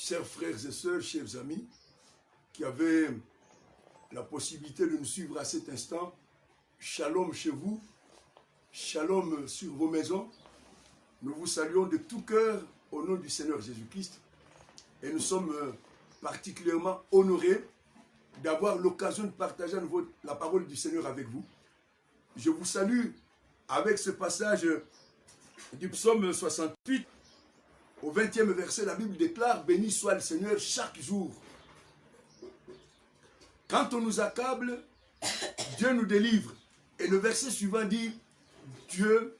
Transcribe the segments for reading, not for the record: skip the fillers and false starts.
chers frères et sœurs, chers amis, qui avez la possibilité de nous suivre à cet instant, shalom chez vous, shalom sur vos maisons. Nous vous saluons de tout cœur au nom du Seigneur Jésus-Christ et nous sommes particulièrement honorés d'avoir l'occasion de partager à nouveau la parole du Seigneur avec vous. Je vous salue avec ce passage du psaume 68. Au 20e verset, la Bible déclare « Béni soit le Seigneur chaque jour ». Quand on nous accable, Dieu nous délivre. Et le verset suivant dit « Dieu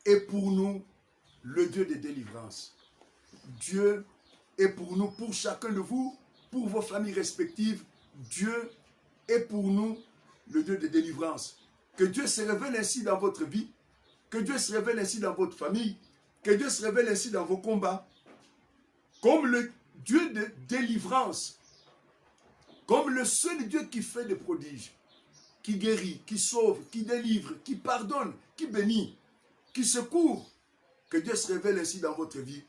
est pour nous le Dieu de délivrance ». Dieu est pour nous, pour chacun de vous, pour vos familles respectives. Dieu est pour nous le Dieu de délivrance. Que Dieu se révèle ainsi dans votre vie, que Dieu se révèle ainsi dans votre famille, que Dieu se révèle ainsi dans vos combats, comme le Dieu de délivrance, comme le seul Dieu qui fait des prodiges, qui guérit, qui sauve, qui délivre, qui pardonne, qui bénit, qui secourt. Que Dieu se révèle ainsi dans votre vie.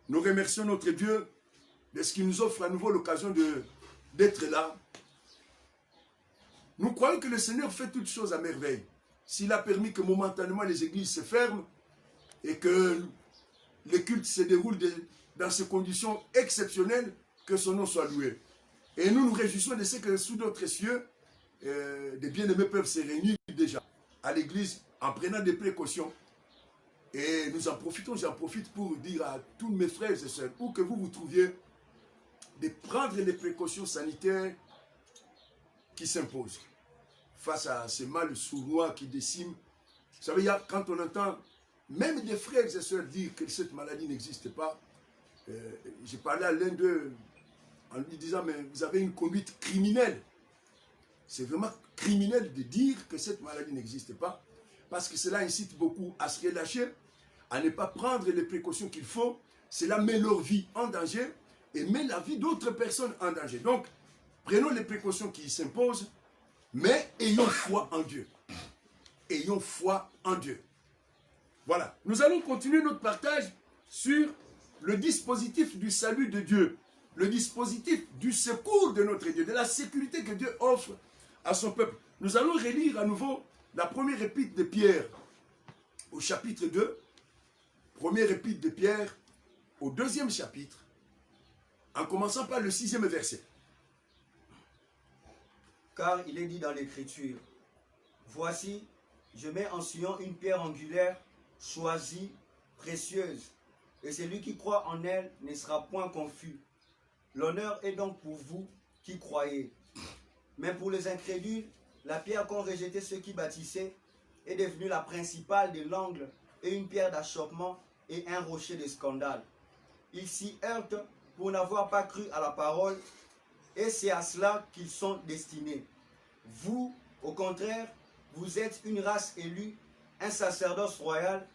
Nous remercions notre Dieu de ce qu'il nous offre à nouveau l'occasion d'être là. Nous croyons que le Seigneur fait toutes choses à merveille. S'il a permis que momentanément les églises se ferment et que les cultes se déroulent dans ces conditions exceptionnelles, que son nom soit loué. Et nous nous réjouissons de ce que sous d'autres cieux, des bien-aimés peuvent se réunir déjà à l'église en prenant des précautions. Et nous en profitons, j'en profite pour dire à tous mes frères et sœurs, où que vous vous trouviez, de prendre les précautions sanitaires qui s'imposent face à ces mal sournois qui déciment. Vous savez, quand on entend même des frères et sœurs dire que cette maladie n'existe pas, j'ai parlé à l'un d'eux en lui disant, mais vous avez une conduite criminelle. C'est vraiment criminel de dire que cette maladie n'existe pas, parce que cela incite beaucoup à se relâcher, à ne pas prendre les précautions qu'il faut. Cela met leur vie en danger et met la vie d'autres personnes en danger. Donc, prenons les précautions qui s'imposent, mais ayons foi en Dieu. Ayons foi en Dieu. Voilà. Nous allons continuer notre partage sur le dispositif du salut de Dieu. Le dispositif du secours de notre Dieu, de la sécurité que Dieu offre à son peuple. Nous allons relire à nouveau la première épître de Pierre au chapitre 2. Première épître de Pierre au 2e chapitre, en commençant par le 6e verset. Car il est dit dans l'Écriture, « Voici, je mets en Sion une pierre angulaire, choisie, précieuse, et celui qui croit en elle ne sera point confus. L'honneur est donc pour vous qui croyez. Mais pour les incrédules, la pierre qu'ont rejetée ceux qui bâtissaient est devenue la principale de l'angle et une pierre d'achoppement et un rocher de scandale. Ils s'y heurtent pour n'avoir pas cru à la parole, et c'est à cela qu'ils sont destinés. Vous, au contraire, vous êtes une race élue, un sacerdoce royal,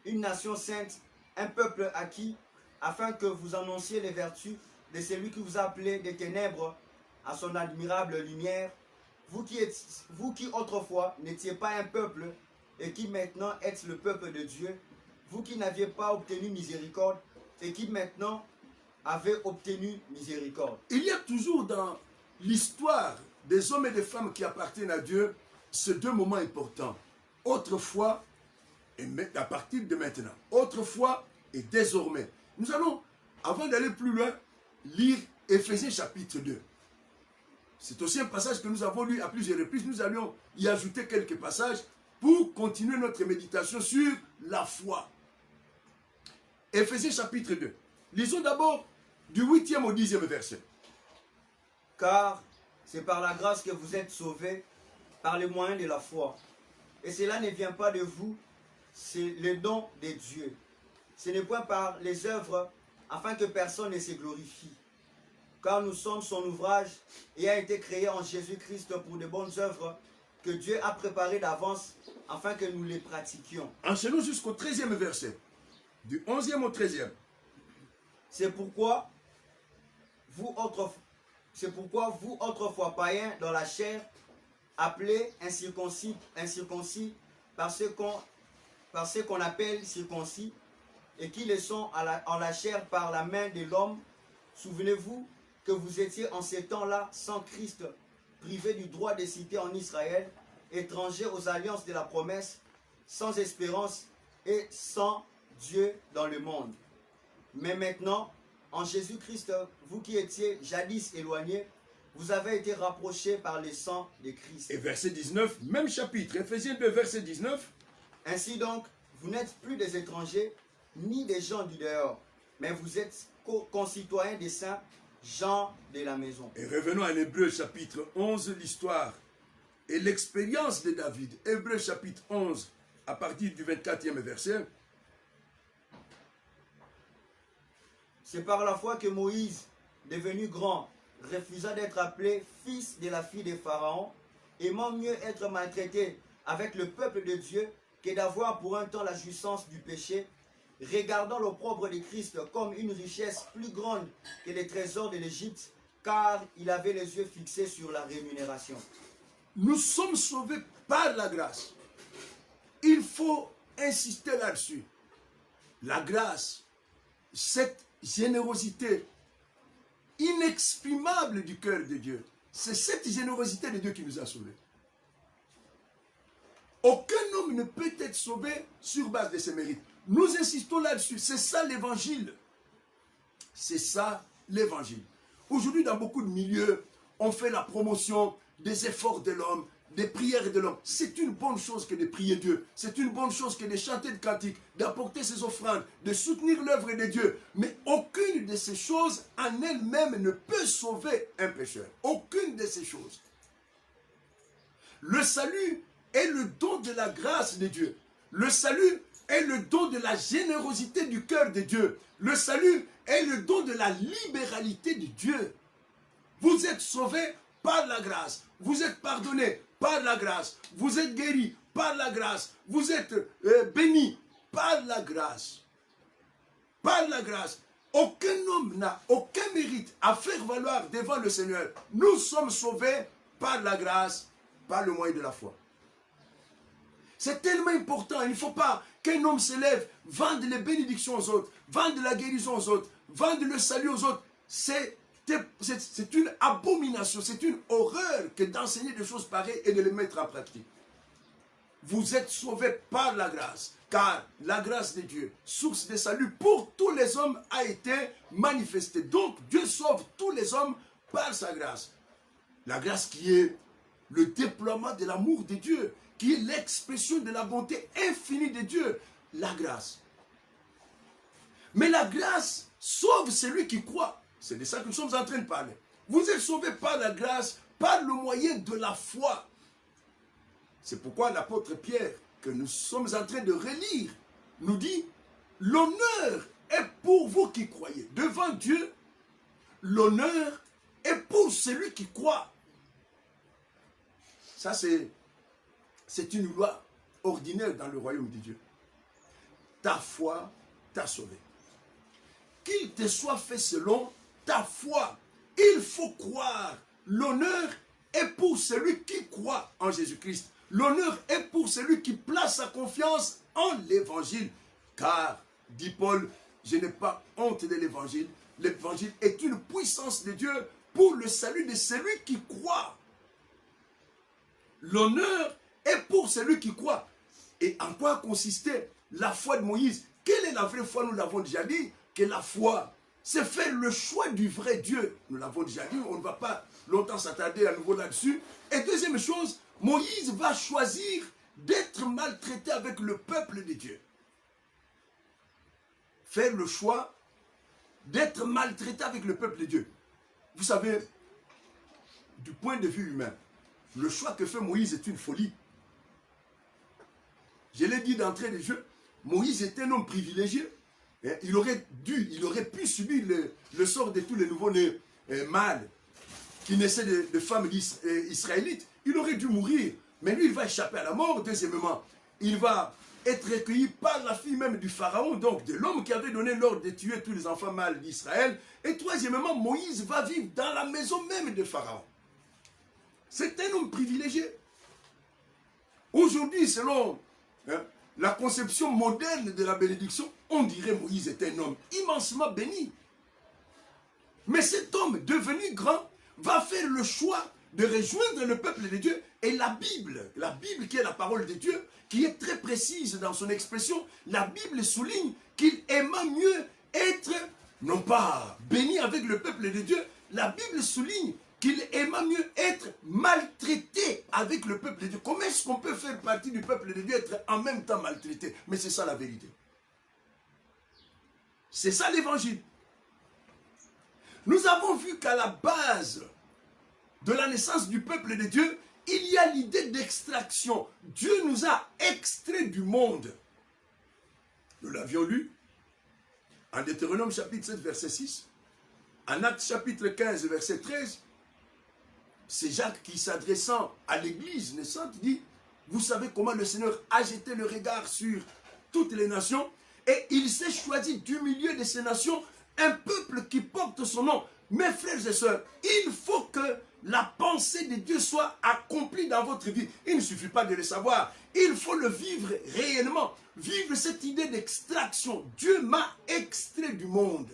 une nation sainte, un peuple acquis, afin que vous annonciez les vertus de celui qui vous a appelé des ténèbres à son admirable lumière, vous qui autrefois n'étiez pas un peuple et qui maintenant êtes le peuple de Dieu, vous qui n'aviez pas obtenu miséricorde et qui maintenant avez obtenu miséricorde. Il y a toujours dans l'histoire des hommes et des femmes qui appartiennent à Dieu ces deux moments importants. Autrefois et à partir de maintenant. Autrefois et désormais. Nous allons, avant d'aller plus loin, lire Éphésiens chapitre 2. C'est aussi un passage que nous avons lu à plusieurs reprises. Nous allions y ajouter quelques passages pour continuer notre méditation sur la foi. Éphésiens chapitre 2. Lisons d'abord du 8e au 10e verset. Car c'est par la grâce que vous êtes sauvés, par le moyen de la foi. Et cela ne vient pas de vous, c'est le don de Dieu. Ce n'est point par les œuvres, afin que personne ne se glorifie. Car nous sommes son ouvrage et a été créé en Jésus-Christ pour de bonnes œuvres que Dieu a préparées d'avance afin que nous les pratiquions. Enchaînons jusqu'au 13e verset. Du 11e au 13e. C'est pourquoi vous autrefois païens dans la chair, appelés incirconcis par ce qu'on appelle circoncis, et qui le sont en la chair par la main de l'homme, Souvenez-vous que vous étiez en ces temps-là sans Christ, privés du droit de cité en Israël, étrangers aux alliances de la promesse, sans espérance et sans Dieu dans le monde. Mais maintenant, en Jésus-Christ, vous qui étiez jadis éloignés, vous avez été rapprochés par le sang de Christ. Et verset 19, même chapitre, Éphésiens 2, verset 19. Ainsi donc, vous n'êtes plus des étrangers, ni des gens du dehors, mais vous êtes concitoyens des saints, gens de la maison. Et revenons à l'Hébreu chapitre 11, l'histoire et l'expérience de David. Hébreu chapitre 11, à partir du 24e verset. C'est par la foi que Moïse, devenu grand, refusa d'être appelé fils de la fille de Pharaon, aimant mieux être maltraité avec le peuple de Dieu que d'avoir pour un temps la jouissance du péché, regardant l'opprobre de Christ comme une richesse plus grande que les trésors de l'Égypte, car il avait les yeux fixés sur la rémunération. Nous sommes sauvés par la grâce. Il faut insister là-dessus. La grâce, cette générosité inexprimable du cœur de Dieu, c'est cette générosité de Dieu qui nous a sauvés. Aucun homme ne peut être sauvé sur base de ses mérites. Nous insistons là-dessus. C'est ça l'évangile. C'est ça l'évangile. Aujourd'hui, dans beaucoup de milieux, on fait la promotion des efforts de l'homme, des prières de l'homme. C'est une bonne chose que de prier Dieu. C'est une bonne chose que de chanter de cantiques, d'apporter ses offrandes, de soutenir l'œuvre de Dieu. Mais aucune de ces choses en elle-même ne peut sauver un pécheur. Aucune de ces choses. Le salut est le don de la grâce de Dieu. Le salut est le don de la générosité du cœur de Dieu. Le salut est le don de la libéralité de Dieu. Vous êtes sauvés par la grâce. Vous êtes pardonnés par la grâce. Vous êtes guéris par la grâce. Vous êtes bénis par la grâce. Par la grâce. Aucun homme n'a aucun mérite à faire valoir devant le Seigneur. Nous sommes sauvés par la grâce, par le moyen de la foi. C'est tellement important. Il ne faut pas qu'un homme se lève, vende les bénédictions aux autres, vende la guérison aux autres, vende le salut aux autres. C'est une abomination, c'est une horreur que d'enseigner des choses pareilles et de les mettre en pratique. Vous êtes sauvés par la grâce, car la grâce de Dieu, source de salut pour tous les hommes, a été manifestée. Donc Dieu sauve tous les hommes par sa grâce. La grâce qui est le déploiement de l'amour de Dieu, qui est l'expression de la bonté infinie de Dieu. La grâce. Mais la grâce sauve celui qui croit. C'est de ça que nous sommes en train de parler. Vous êtes sauvés par la grâce, par le moyen de la foi. C'est pourquoi l'apôtre Pierre, que nous sommes en train de relire, nous dit, l'honneur est pour vous qui croyez. Devant Dieu, l'honneur est pour celui qui croit. Ça, c'est une loi ordinaire dans le royaume de Dieu. Ta foi t'a sauvé. Qu'il te soit fait selon ta foi. Il faut croire. L'honneur est pour celui qui croit en Jésus-Christ. L'honneur est pour celui qui place sa confiance en l'évangile. Car, dit Paul, je n'ai pas honte de l'évangile. L'évangile est une puissance de Dieu pour le salut de celui qui croit. L'honneur est pour celui qui croit. Et en quoi consistait la foi de Moïse? Quelle est la vraie foi? Nous l'avons déjà dit, que la foi, c'est faire le choix du vrai Dieu. Nous l'avons déjà dit, on ne va pas longtemps s'attarder à nouveau là-dessus. Et deuxième chose, Moïse va choisir d'être maltraité avec le peuple de Dieu. Faire le choix d'être maltraité avec le peuple de Dieu. Vous savez, du point de vue humain, le choix que fait Moïse est une folie. Je l'ai dit d'entrée de jeu, Moïse était un homme privilégié. Il aurait pu subir le sort de tous les nouveaux-nés mâles qui naissaient de femmes israélites. Il aurait dû mourir, mais lui, il va échapper à la mort. Deuxièmement, il va être recueilli par la fille même du pharaon, donc de l'homme qui avait donné l'ordre de tuer tous les enfants mâles d'Israël. Et troisièmement, Moïse va vivre dans la maison même de pharaon. C'est un homme privilégié. Aujourd'hui, selon la conception moderne de la bénédiction, on dirait Moïse est un homme immensement béni. Mais cet homme devenu grand va faire le choix de rejoindre le peuple de Dieu. Et la Bible qui est la parole de Dieu, qui est très précise dans son expression, la Bible souligne qu'il aima mieux être, non pas béni avec le peuple de Dieu, la Bible souligne qu'il aima mieux être maltraité avec le peuple de Dieu. Comment est-ce qu'on peut faire partie du peuple de Dieu et être en même temps maltraité? Mais c'est ça la vérité. C'est ça l'évangile. Nous avons vu qu'à la base de la naissance du peuple de Dieu, il y a l'idée d'extraction. Dieu nous a extraits du monde. Nous l'avions lu en Deutéronome chapitre 7, verset 6. En Actes chapitre 15, verset 13. C'est Jacques qui, s'adressant à l'église naissante, dit: vous savez comment le Seigneur a jeté le regard sur toutes les nations et il s'est choisi du milieu de ces nations un peuple qui porte son nom. Mes frères et sœurs, il faut que la pensée de Dieu soit accomplie dans votre vie. Il ne suffit pas de le savoir, il faut le vivre réellement. Vivre cette idée d'extraction. Dieu m'a extrait du monde.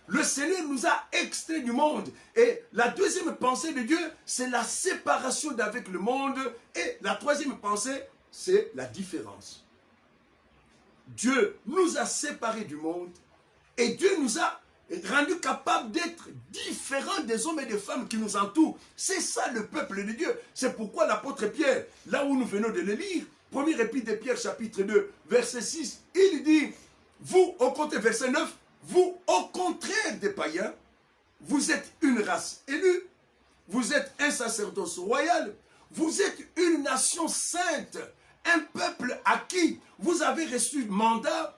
Le Seigneur nous a extraits du monde. Et la deuxième pensée de Dieu, c'est la séparation d'avec le monde. Et la troisième pensée, c'est la différence. Dieu nous a séparés du monde. Et Dieu nous a rendus capables d'être différents des hommes et des femmes qui nous entourent. C'est ça le peuple de Dieu. C'est pourquoi l'apôtre Pierre, là où nous venons de le lire, premier épître de Pierre chapitre 2, verset 6, il dit, vous, au contraire, verset 9, vous, au contraire des païens, vous êtes une race élue, vous êtes un sacerdoce royal, vous êtes une nation sainte, un peuple à qui vous avez reçu mandat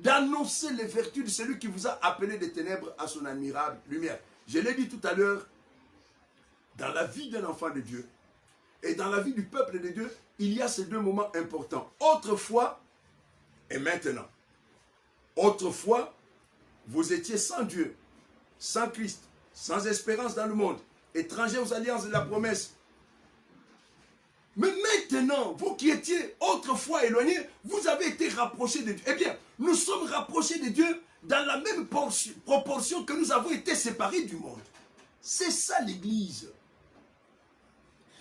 d'annoncer les vertus de celui qui vous a appelé des ténèbres à son admirable lumière. Je l'ai dit tout à l'heure, dans la vie d'un enfant de Dieu et dans la vie du peuple de Dieu, il y a ces deux moments importants. Autrefois et maintenant. Autrefois, vous étiez sans Dieu, sans Christ, sans espérance dans le monde, étrangers aux alliances de la promesse. Mais maintenant, vous qui étiez autrefois éloignés, vous avez été rapprochés de Dieu. Eh bien, nous sommes rapprochés de Dieu dans la même proportion que nous avons été séparés du monde. C'est ça l'Église.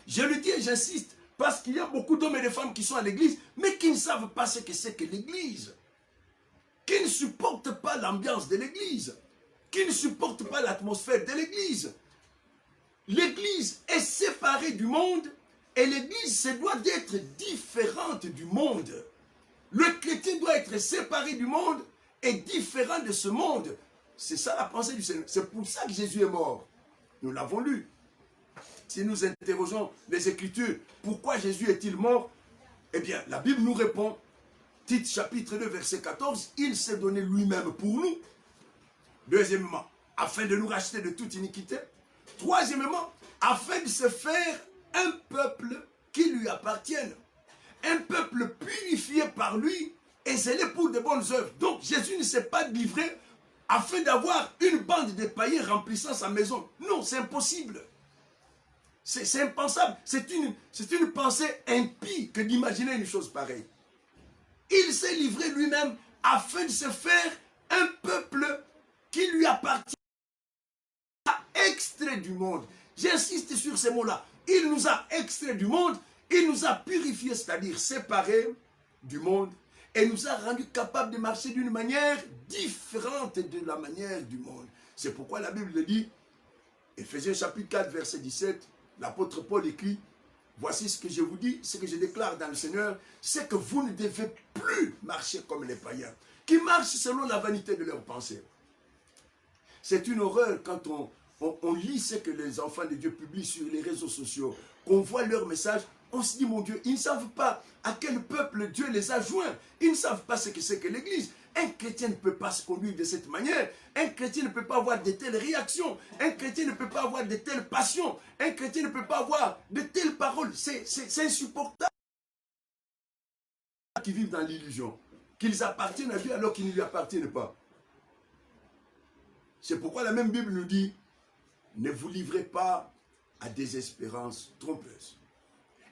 Je le dis et j'insiste, parce qu'il y a beaucoup d'hommes et de femmes qui sont à l'Église, mais qui ne savent pas ce que c'est que l'Église. Qui ne supportent pas l'ambiance de l'Église. Qui ne supportent pas l'atmosphère de l'Église. L'Église est séparée du monde. Et l'Église se doit d'être différente du monde. Le chrétien doit être séparé du monde et différent de ce monde. C'est ça la pensée du Seigneur. C'est pour ça que Jésus est mort. Nous l'avons lu. Si nous interrogeons les Écritures, pourquoi Jésus est-il mort? Eh bien, la Bible nous répond, Tite chapitre 2, verset 14, il s'est donné lui-même pour nous. Deuxièmement, afin de nous racheter de toute iniquité. Troisièmement, afin de se faire un peuple qui lui appartienne. Un peuple purifié par lui et zélé pour de bonnes œuvres. Donc Jésus ne s'est pas livré afin d'avoir une bande de païens remplissant sa maison. Non, c'est impossible. C'est impensable. C'est une pensée impie que d'imaginer une chose pareille. Il s'est livré lui-même afin de se faire un peuple qui lui appartient, extrait du monde. J'insiste sur ces mots-là. Il nous a extraits du monde, il nous a purifiés, c'est-à-dire séparés du monde, et nous a rendus capables de marcher d'une manière différente de la manière du monde. C'est pourquoi la Bible dit, Éphésiens chapitre 4, verset 17, l'apôtre Paul écrit, voici ce que je vous dis, ce que je déclare dans le Seigneur, c'est que vous ne devez plus marcher comme les païens, qui marchent selon la vanité de leurs pensées. C'est une horreur quand on lit ce que les enfants de Dieu publient sur les réseaux sociaux, qu'on voit leurs messages, on se dit, mon Dieu, ils ne savent pas à quel peuple Dieu les a joints. Ils ne savent pas ce que c'est que l'Église. Un chrétien ne peut pas se conduire de cette manière. Un chrétien ne peut pas avoir de telles réactions. Un chrétien ne peut pas avoir de telles passions. Un chrétien ne peut pas avoir de telles paroles. C'est insupportable. Qui vivent dans l'illusion, qu'ils appartiennent à Dieu alors qu'ils ne lui appartiennent pas. C'est pourquoi la même Bible nous dit, ne vous livrez pas à des espérances trompeuses.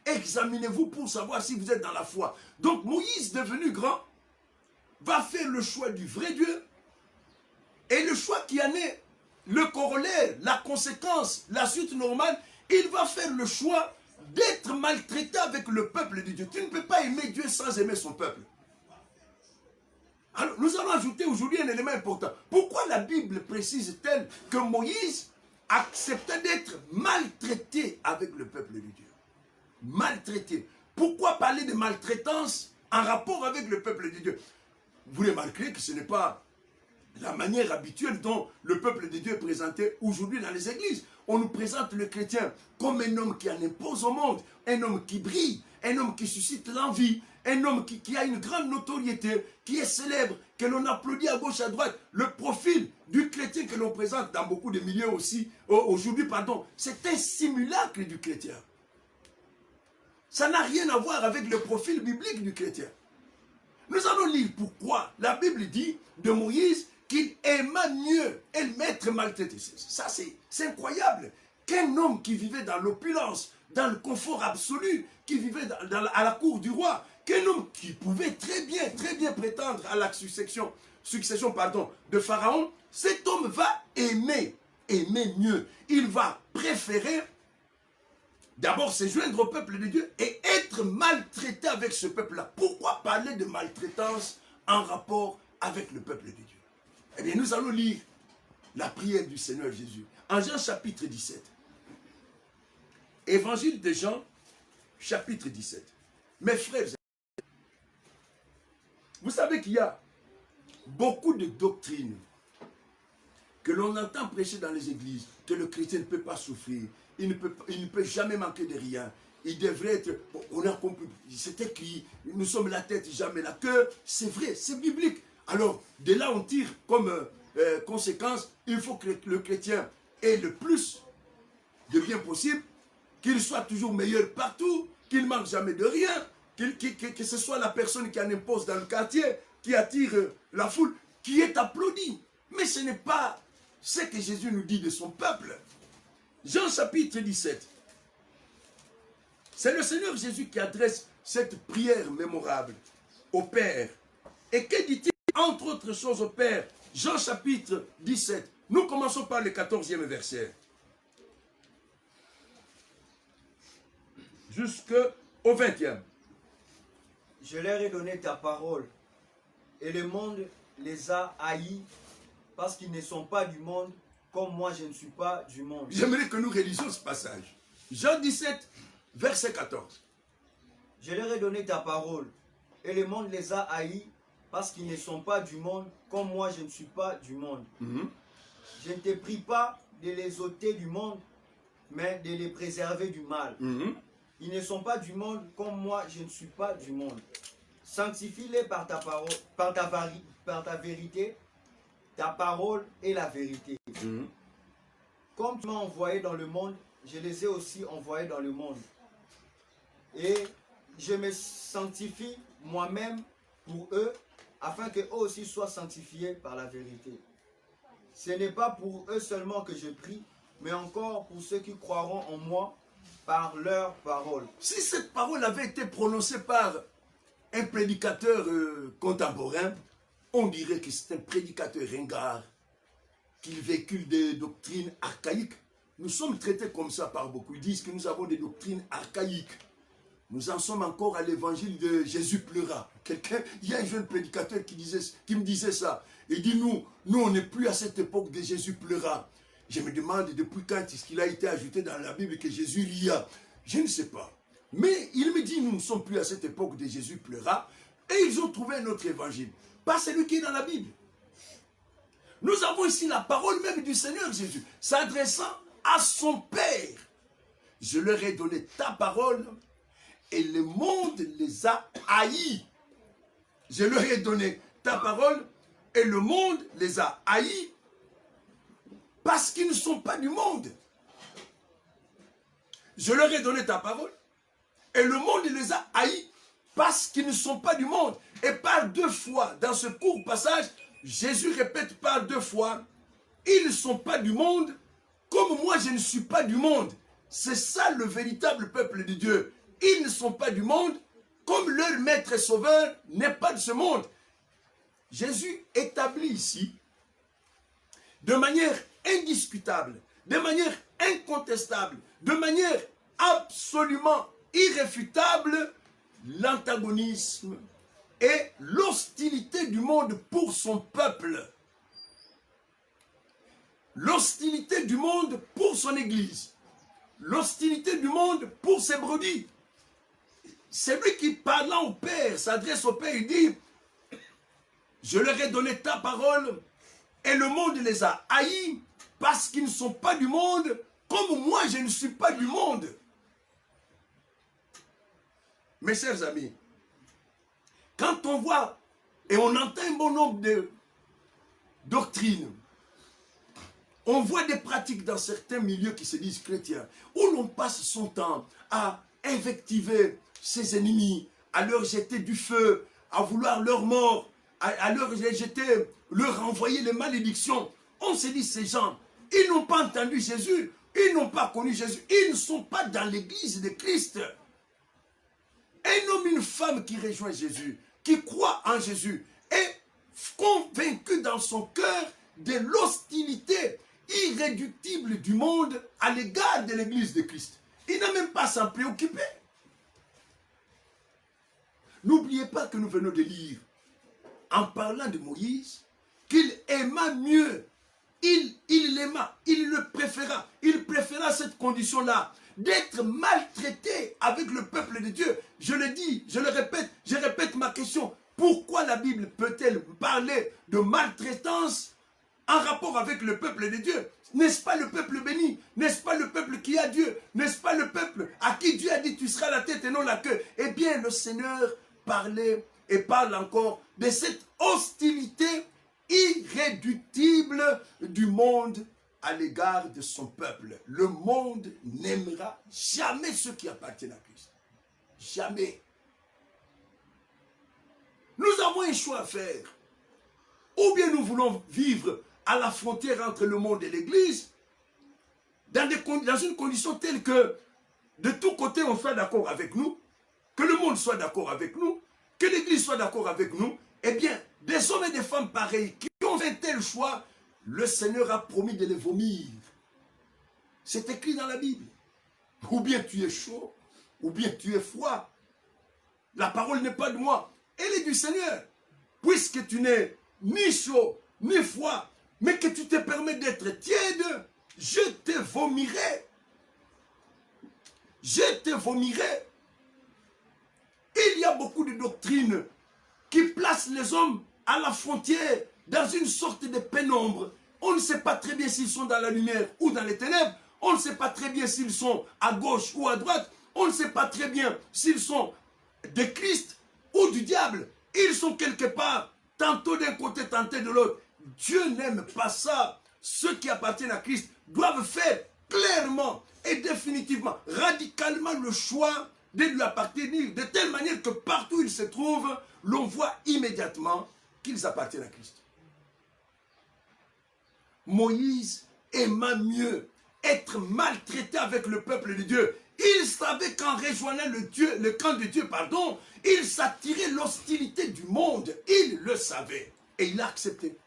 Examinez-vous pour savoir si vous êtes dans la foi. Donc Moïse, devenu grand, va faire le choix du vrai Dieu. Et le le choix qui en est le corollaire, la conséquence, la suite normale, il va faire le choix d'être maltraité avec le peuple de Dieu. Tu ne peux pas aimer Dieu sans aimer son peuple. Alors, nous allons ajouter aujourd'hui un élément important. Pourquoi la Bible précise-t-elle que Moïse acceptait d'être maltraité avec le peuple de Dieu? Maltraité. Pourquoi parler de maltraitance en rapport avec le peuple de Dieu? Vous remarquerez que ce n'est pas la manière habituelle dont le peuple de Dieu est présenté aujourd'hui dans les églises. On nous présente le chrétien comme un homme qui en impose au monde, un homme qui brille, un homme qui suscite l'envie, un homme qui a une grande notoriété, qui est célèbre, que l'on applaudit à gauche, à droite. Le profil du chrétien que l'on présente dans beaucoup de milieux aussi, aujourd'hui, pardon, c'est un simulacre du chrétien. Ça n'a rien à voir avec le profil biblique du chrétien. Nous allons lire pourquoi la Bible dit de Moïse qu'il aima mieux être maltraité. Ça, c'est incroyable. Qu'un homme qui vivait dans l'opulence, dans le confort absolu, qui vivait à la cour du roi, qu'un homme qui pouvait très bien prétendre à la succession de Pharaon, cet homme va aimer mieux. Il va préférer d'abord se joindre au peuple de Dieu et être maltraité avec ce peuple-là. Pourquoi parler de maltraitance en rapport avec le peuple de Dieu? Eh bien, nous allons lire la prière du Seigneur Jésus. En Jean chapitre 17. Évangile de Jean chapitre 17. Mes frères, vous savez qu'il y a beaucoup de doctrines que l'on entend prêcher dans les églises, que le chrétien ne peut pas souffrir, il ne peut jamais manquer de rien. Il devrait être, on a compris, c'est écrit, nous sommes la tête, jamais la queue. C'est vrai, c'est biblique. Alors, de là, on tire comme conséquence, il faut que le chrétien ait le plus de bien possible, qu'il soit toujours meilleur partout, qu'il ne manque jamais de rien, que ce soit la personne qui en impose dans le quartier, qui attire la foule, qui est applaudi. Mais ce n'est pas ce que Jésus nous dit de son peuple. Jean chapitre 17. C'est le Seigneur Jésus qui adresse cette prière mémorable au Père. Et que dit-il entre autres choses au Père? Jean chapitre 17. Nous commençons par le 14e verset. Jusqu'au 20e. Je leur ai donné ta parole, et le monde les a haïs, parce qu'ils ne sont pas du monde, comme moi je ne suis pas du monde. J'aimerais que nous rédigions ce passage. Jean 17, verset 14. Je leur ai donné ta parole, et le monde les a haïs, parce qu'ils ne sont pas du monde, comme moi je ne suis pas du monde. Je ne te prie pas de les ôter du monde, mais de les préserver du mal. Ils ne sont pas du monde, comme moi je ne suis pas du monde. Sanctifie-les par ta parole, par ta vérité. Ta parole est la vérité. Comme tu m'as envoyé dans le monde, je les ai aussi envoyés dans le monde. Et je me sanctifie moi-même pour eux, afin qu'eux aussi soient sanctifiés par la vérité. Ce n'est pas pour eux seulement que je prie, mais encore pour ceux qui croiront en moi par leur parole. Si cette parole avait été prononcée par un prédicateur contemporain, on dirait que c'est un prédicateur ringard, qu'il véhicule des doctrines archaïques. Nous sommes traités comme ça par beaucoup. Ils disent que nous avons des doctrines archaïques. Nous en sommes encore à l'évangile de Jésus pleura. Il y a un jeune prédicateur qui me disait ça. Il dit, nous on n'est plus à cette époque de Jésus pleura. Je me demande depuis quand est-ce qu'il a été ajouté dans la Bible que Jésus lia. Je ne sais pas. Mais il me dit, nous ne sommes plus à cette époque de Jésus pleura. Et ils ont trouvé un autre évangile. Pas celui qui est dans la Bible. Nous avons ici la parole même du Seigneur Jésus, s'adressant à son Père. Je leur ai donné ta parole et le monde les a haïs. Je leur ai donné ta parole et le monde les a haïs parce qu'ils ne sont pas du monde. Je leur ai donné ta parole et le monde les a haïs parce qu'ils ne sont pas du monde. Et par deux fois, dans ce court passage, Jésus répète par deux fois, ils ne sont pas du monde, comme moi je ne suis pas du monde. C'est ça le véritable peuple de Dieu. Ils ne sont pas du monde, comme leur maître et sauveur n'est pas de ce monde. Jésus établit ici de manière indiscutable, de manière incontestable, de manière absolument irréfutable, l'antagonisme et l'hostilité du monde pour son peuple. L'hostilité du monde pour son église. L'hostilité du monde pour ses brebis. C'est lui qui, parlant au Père, s'adresse au Père, il dit, je leur ai donné ta parole et le monde les a haïs parce qu'ils ne sont pas du monde comme moi je ne suis pas du monde. Mes chers amis, quand on voit et on entend un bon nombre de doctrines, on voit des pratiques dans certains milieux qui se disent chrétiens, où l'on passe son temps à invectiver ses ennemis, à leur jeter du feu, à vouloir leur mort, à leur jeter, leur envoyer les malédictions. On se dit, ces gens, ils n'ont pas entendu Jésus, ils n'ont pas connu Jésus, ils ne sont pas dans l'église de Christ. Un homme, une femme qui rejoint Jésus, qui croit en Jésus, est convaincu dans son cœur de l'hostilité irréductible du monde à l'égard de l'église de Christ. Il n'a même pas à s'en préoccuper. N'oubliez pas que nous venons de lire, en parlant de Moïse, qu'il aima mieux, il l'aima, il le préféra, il préféra cette condition-là, d'être maltraité avec le peuple de Dieu. Je le dis, je répète ma question. Pourquoi la Bible peut-elle parler de maltraitance en rapport avec le peuple de Dieu? N'est-ce pas le peuple béni? N'est-ce pas le peuple qui a Dieu? N'est-ce pas le peuple à qui Dieu a dit tu seras la tête et non la queue? Eh bien, le Seigneur parlait et parle encore de cette hostilité irréductible du monde à l'égard de son peuple. Le monde n'aimera jamais ceux qui appartiennent à Christ. Jamais. Nous avons un choix à faire. Ou bien nous voulons vivre à la frontière entre le monde et l'Église, dans une condition telle que de tous côtés on soit d'accord avec nous, que le monde soit d'accord avec nous, que l'Église soit d'accord avec nous. Eh bien, des hommes et des femmes pareils qui ont fait tel choix, le Seigneur a promis de les vomir. C'est écrit dans la Bible. Ou bien tu es chaud, ou bien tu es froid. La parole n'est pas de moi, elle est du Seigneur. Puisque tu n'es ni chaud, ni froid, mais que tu te permets d'être tiède, je te vomirai. Je te vomirai. Il y a beaucoup de doctrines qui placent les hommes à la frontière, dans une sorte de pénombre. On ne sait pas très bien s'ils sont dans la lumière ou dans les ténèbres. On ne sait pas très bien s'ils sont à gauche ou à droite. On ne sait pas très bien s'ils sont de Christ ou du diable. Ils sont quelque part, tantôt d'un côté, tantôt de l'autre. Dieu n'aime pas ça. Ceux qui appartiennent à Christ doivent faire clairement et définitivement, radicalement le choix de lui appartenir, de telle manière que partout où ils se trouvent, l'on voit immédiatement qu'ils appartiennent à Christ. Moïse aima mieux être maltraité avec le peuple de Dieu. Il savait qu'en rejoignant le camp de Dieu, il s'attirait l'hostilité du monde. Il le savait. Et il l'a accepté.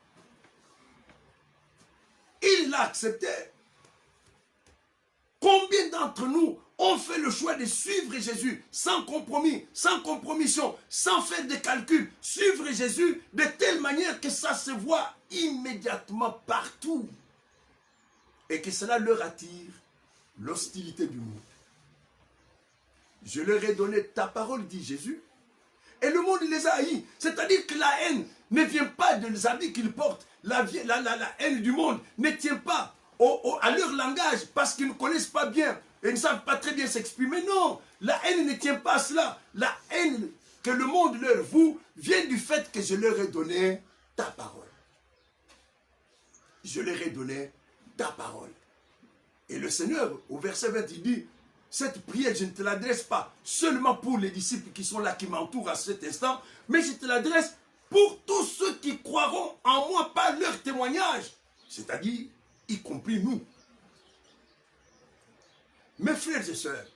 Il l'a accepté. Combien d'entre nous ont fait le choix de suivre Jésus sans compromis, sans compromission, sans faire de calculs, suivre Jésus de telle manière que ça se voit immédiatement partout et que cela leur attire l'hostilité du monde. Je leur ai donné ta parole, dit Jésus, et le monde les a haïs. C'est-à-dire que la haine ne vient pas des habits qu'ils portent. La haine du monde ne tient pas à leur langage parce qu'ils ne connaissent pas bien et ne savent pas très bien s'exprimer. Non, la haine ne tient pas à cela. La haine que le monde leur voue vient du fait que je leur ai donné ta parole. Je leur ai donné ta parole. Et le Seigneur, au verset 20, il dit, cette prière, je ne te l'adresse pas seulement pour les disciples qui sont là, qui m'entourent à cet instant, mais je te l'adresse pour tous ceux qui croiront en moi par leur témoignage, c'est-à-dire, y compris nous. Mes frères et sœurs,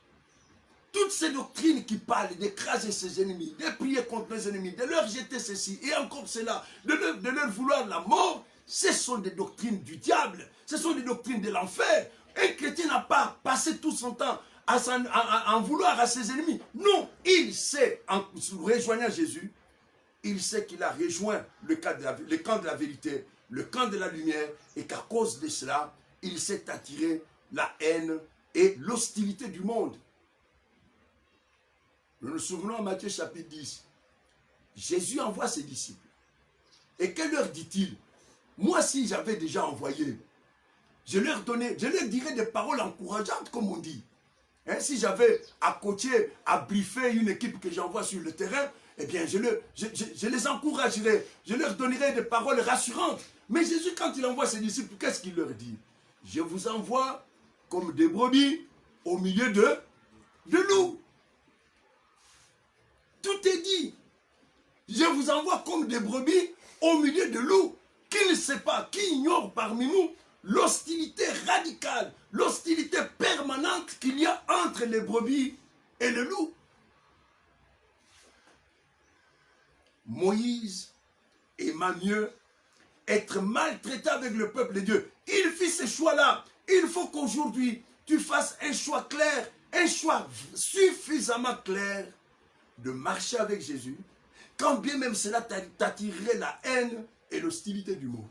toutes ces doctrines qui parlent d'écraser ses ennemis, de prier contre les ennemis, de leur jeter ceci et encore cela, de leur vouloir la mort, Ce sont des doctrines du diable. Ce sont des doctrines de l'enfer. Un chrétien n'a pas passé tout son temps en vouloir à ses ennemis. Non, il sait, en rejoignant Jésus, il sait qu'il a rejoint le camp de la vérité, le camp de la lumière, et qu'à cause de cela, il s'est attiré la haine et l'hostilité du monde. Nous nous souvenons en Matthieu chapitre 10. Jésus envoie ses disciples. Et que leur dit-il? Moi, si j'avais déjà envoyé, je leur dirais des paroles encourageantes, comme on dit. Hein, si j'avais à coacher, à briefer une équipe que j'envoie sur le terrain, eh bien, je les encouragerais. Je leur donnerais des paroles rassurantes. Mais Jésus, quand il envoie ses disciples, qu'est-ce qu'il leur dit? Je vous envoie comme des brebis au milieu de loups. Tout est dit. Je vous envoie comme des brebis au milieu de loups. Qui ne sait pas, qui ignore parmi nous l'hostilité radicale, l'hostilité permanente qu'il y a entre les brebis et le loup. Moïse aima mieux être maltraité avec le peuple de Dieu. Il fit ce choix-là. Il faut qu'aujourd'hui, tu fasses un choix clair, un choix suffisamment clair de marcher avec Jésus, quand bien même cela t'attirerait la haine et l'hostilité du monde.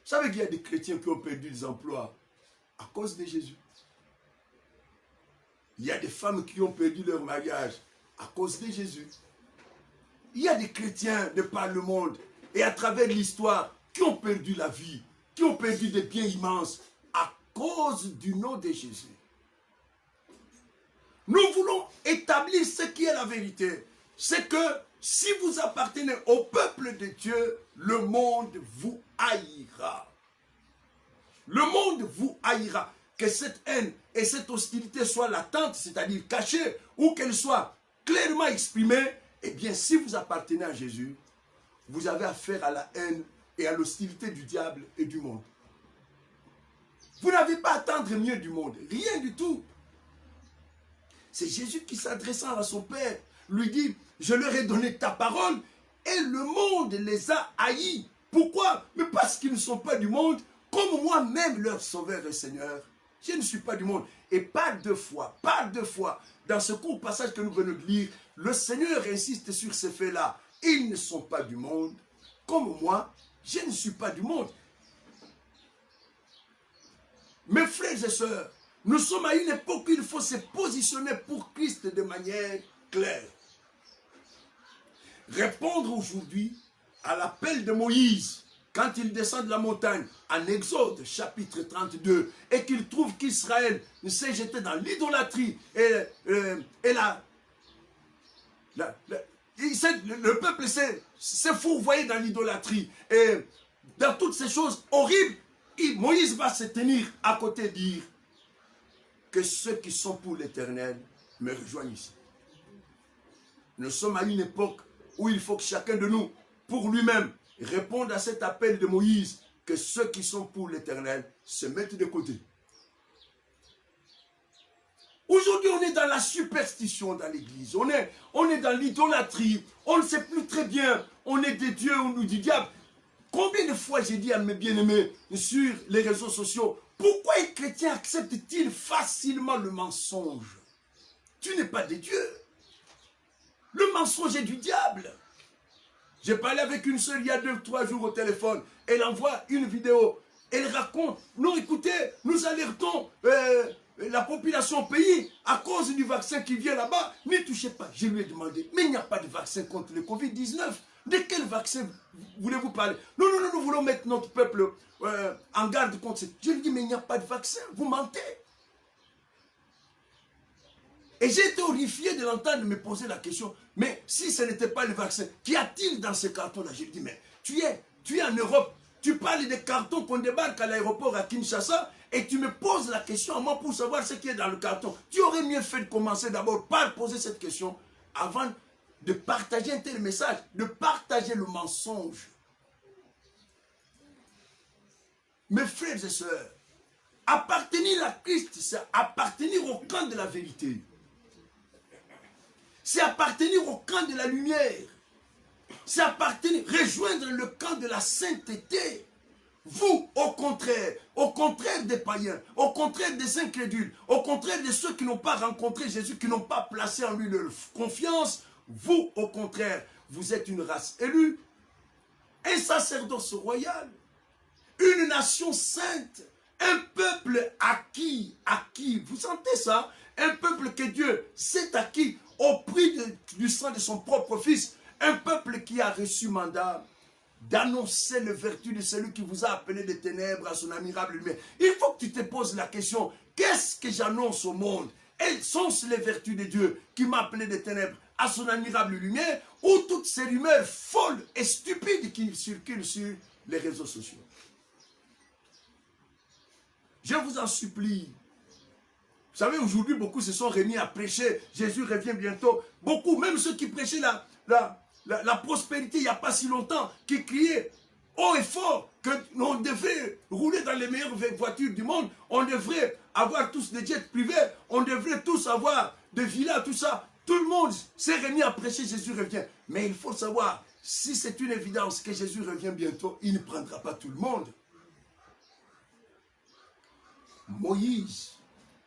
Vous savez qu'il y a des chrétiens qui ont perdu des emplois à cause de Jésus. Il y a des femmes qui ont perdu leur mariage à cause de Jésus. Il y a des chrétiens de par le monde et à travers l'histoire qui ont perdu la vie, qui ont perdu des biens immenses à cause du nom de Jésus. Nous voulons établir ce qui est la vérité. C'est que si vous appartenez au peuple de Dieu, le monde vous haïra. Le monde vous haïra. Que cette haine et cette hostilité soient latentes, c'est-à-dire cachées, ou qu'elles soient clairement exprimées, eh bien, si vous appartenez à Jésus, vous avez affaire à la haine et à l'hostilité du diable et du monde. Vous n'avez pas à attendre mieux du monde. Rien du tout. C'est Jésus qui, s'adressant à son Père, lui dit, je leur ai donné ta parole et le monde les a haïs. Pourquoi? Mais parce qu'ils ne sont pas du monde, comme moi-même leur Sauveur et Seigneur. Je ne suis pas du monde. Et pas deux fois, dans ce court passage que nous venons de lire, le Seigneur insiste sur ces faits-là. Ils ne sont pas du monde, comme moi, je ne suis pas du monde. Mes frères et sœurs, nous sommes à une époque où il faut se positionner pour Christ de manière claire. Répondre aujourd'hui à l'appel de Moïse, quand il descend de la montagne, en Exode chapitre 32, et qu'il trouve qu'Israël s'est jeté dans l'idolâtrie, le peuple s'est fourvoyé dans l'idolâtrie, et dans toutes ces choses horribles, Moïse va se tenir à côté et dire que ceux qui sont pour l'Éternel me rejoignent ici. Nous sommes à une époque où il faut que chacun de nous, pour lui-même, réponde à cet appel de Moïse, que ceux qui sont pour l'Éternel se mettent de côté. Aujourd'hui, on est dans la superstition dans l'église, on est dans l'idolâtrie, on ne sait plus très bien, on est des dieux ou du diable. Combien de fois j'ai dit à mes bien-aimés sur les réseaux sociaux, pourquoi un chrétien accepte-t-il facilement le mensonge? Tu n'es pas des dieux. Le mensonge est du diable. J'ai parlé avec une sœur il y a 2-3 jours au téléphone. Elle envoie une vidéo. Elle raconte, non écoutez, nous alertons la population au pays à cause du vaccin qui vient là-bas. N'y touchez pas. Je lui ai demandé, mais il n'y a pas de vaccin contre le Covid-19. De quel vaccin voulez-vous parler? Non, nous voulons mettre notre peuple en garde contre ça. Je lui dis, mais il n'y a pas de vaccin, vous mentez. Et j'ai été horrifié de l'entendre me poser la question, mais si ce n'était pas le vaccin, qu'y a-t-il dans ce carton-là? Je lui dis, mais tu es en Europe, tu parles des cartons qu'on débarque à l'aéroport à Kinshasa, et tu me poses la question à moi pour savoir ce qui est dans le carton. Tu aurais mieux fait de commencer d'abord par poser cette question avant de partager un tel message, de partager le mensonge. Mes frères et sœurs, appartenir à Christ, c'est appartenir au camp de la vérité. C'est appartenir au camp de la lumière. C'est appartenir, rejoindre le camp de la sainteté. Vous, au contraire des païens, au contraire des incrédules, au contraire de ceux qui n'ont pas rencontré Jésus, qui n'ont pas placé en lui leur confiance, vous, au contraire, vous êtes une race élue, un sacerdoce royal, une nation sainte, un peuple acquis, vous sentez ça? Un peuple que Dieu s'est acquis au prix du sang de son propre Fils, un peuple qui a reçu mandat d'annoncer les vertus de celui qui vous a appelé des ténèbres à son admirable lumière. Il faut que tu te poses la question, qu'est-ce que j'annonce au monde? Elles sont les vertus de Dieu qui m'a appelé des ténèbres à son admirable lumière, ou toutes ces rumeurs folles et stupides qui circulent sur les réseaux sociaux. Je vous en supplie. Vous savez, aujourd'hui, beaucoup se sont remis à prêcher. Jésus revient bientôt. Beaucoup, même ceux qui prêchaient la prospérité il n'y a pas si longtemps, qui criaient haut et fort qu'on devait rouler dans les meilleures voitures du monde, on devrait avoir tous des jets privés, on devrait tous avoir des villas, tout ça. Tout le monde s'est remis à prêcher Jésus revient. Mais il faut savoir, si c'est une évidence que Jésus revient bientôt, il ne prendra pas tout le monde. Moïse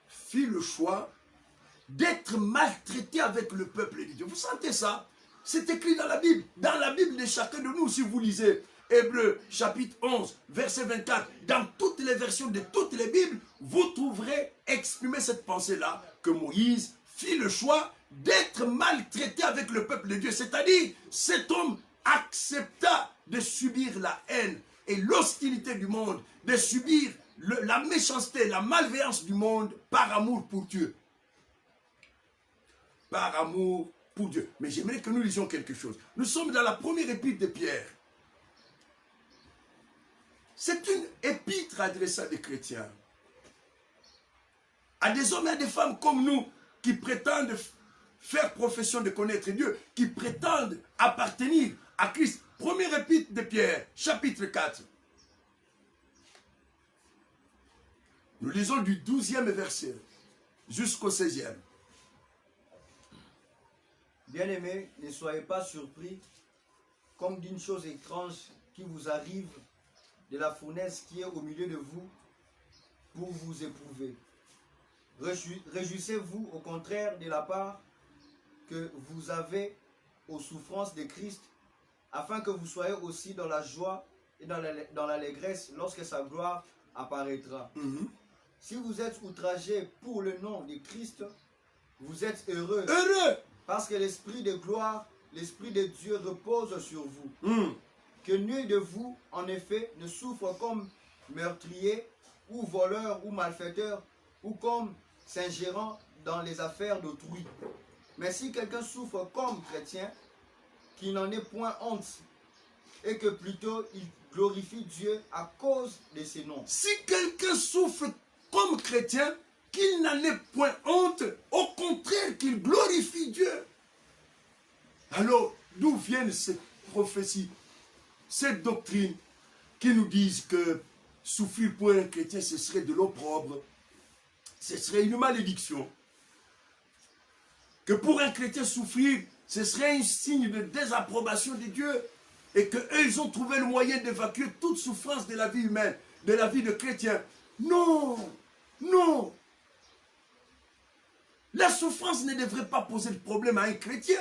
fit le choix d'être maltraité avec le peuple de Dieu. Vous sentez ça? C'est écrit dans la Bible. Dans la Bible de chacun de nous, si vous lisez Hébreux chapitre 11, verset 24, dans toutes les versions de toutes les Bibles, vous trouverez exprimé cette pensée-là, que Moïse fit le choix d'être maltraité avec le peuple de Dieu. C'est-à-dire, cet homme accepta de subir la haine et l'hostilité du monde, de subir la méchanceté, la malveillance du monde par amour pour Dieu. Par amour pour Dieu. Mais j'aimerais que nous lisions quelque chose. Nous sommes dans la première épître de Pierre. C'est une épître adressée à des chrétiens. À des hommes et à des femmes comme nous qui prétendent faire profession de connaître Dieu, qui prétendent appartenir à Christ. Première épître de Pierre, chapitre 4. Nous lisons du 12e verset jusqu'au 16e. Bien-aimés, ne soyez pas surpris comme d'une chose étrange qui vous arrive de la fournaise qui est au milieu de vous pour vous éprouver. Réjouissez-vous au contraire de la part que vous avez aux souffrances de Christ, afin que vous soyez aussi dans la joie et dans l'allégresse lorsque sa gloire apparaîtra. Si vous êtes outragés pour le nom de Christ, vous êtes heureux. Heureux! Parce que l'Esprit de gloire, l'Esprit de Dieu repose sur vous. Que nul de vous, en effet, ne souffre comme meurtrier, ou voleur, ou malfaiteur, ou comme s'ingérant dans les affaires d'autrui. Mais si quelqu'un souffre comme chrétien, qu'il n'en ait point honte, et que plutôt il glorifie Dieu à cause de ses noms. Si quelqu'un souffre comme chrétien, qu'il n'en ait point honte, au contraire qu'il glorifie Dieu. Alors, d'où viennent ces prophéties, cette doctrine qui nous disent que souffrir pour un chrétien, ce serait de l'opprobre, ce serait une malédiction. Que pour un chrétien souffrir, ce serait un signe de désapprobation de Dieu. Et qu'eux, ils ont trouvé le moyen d'évacuer toute souffrance de la vie humaine, de la vie de chrétien. Non, non. La souffrance ne devrait pas poser de problème à un chrétien.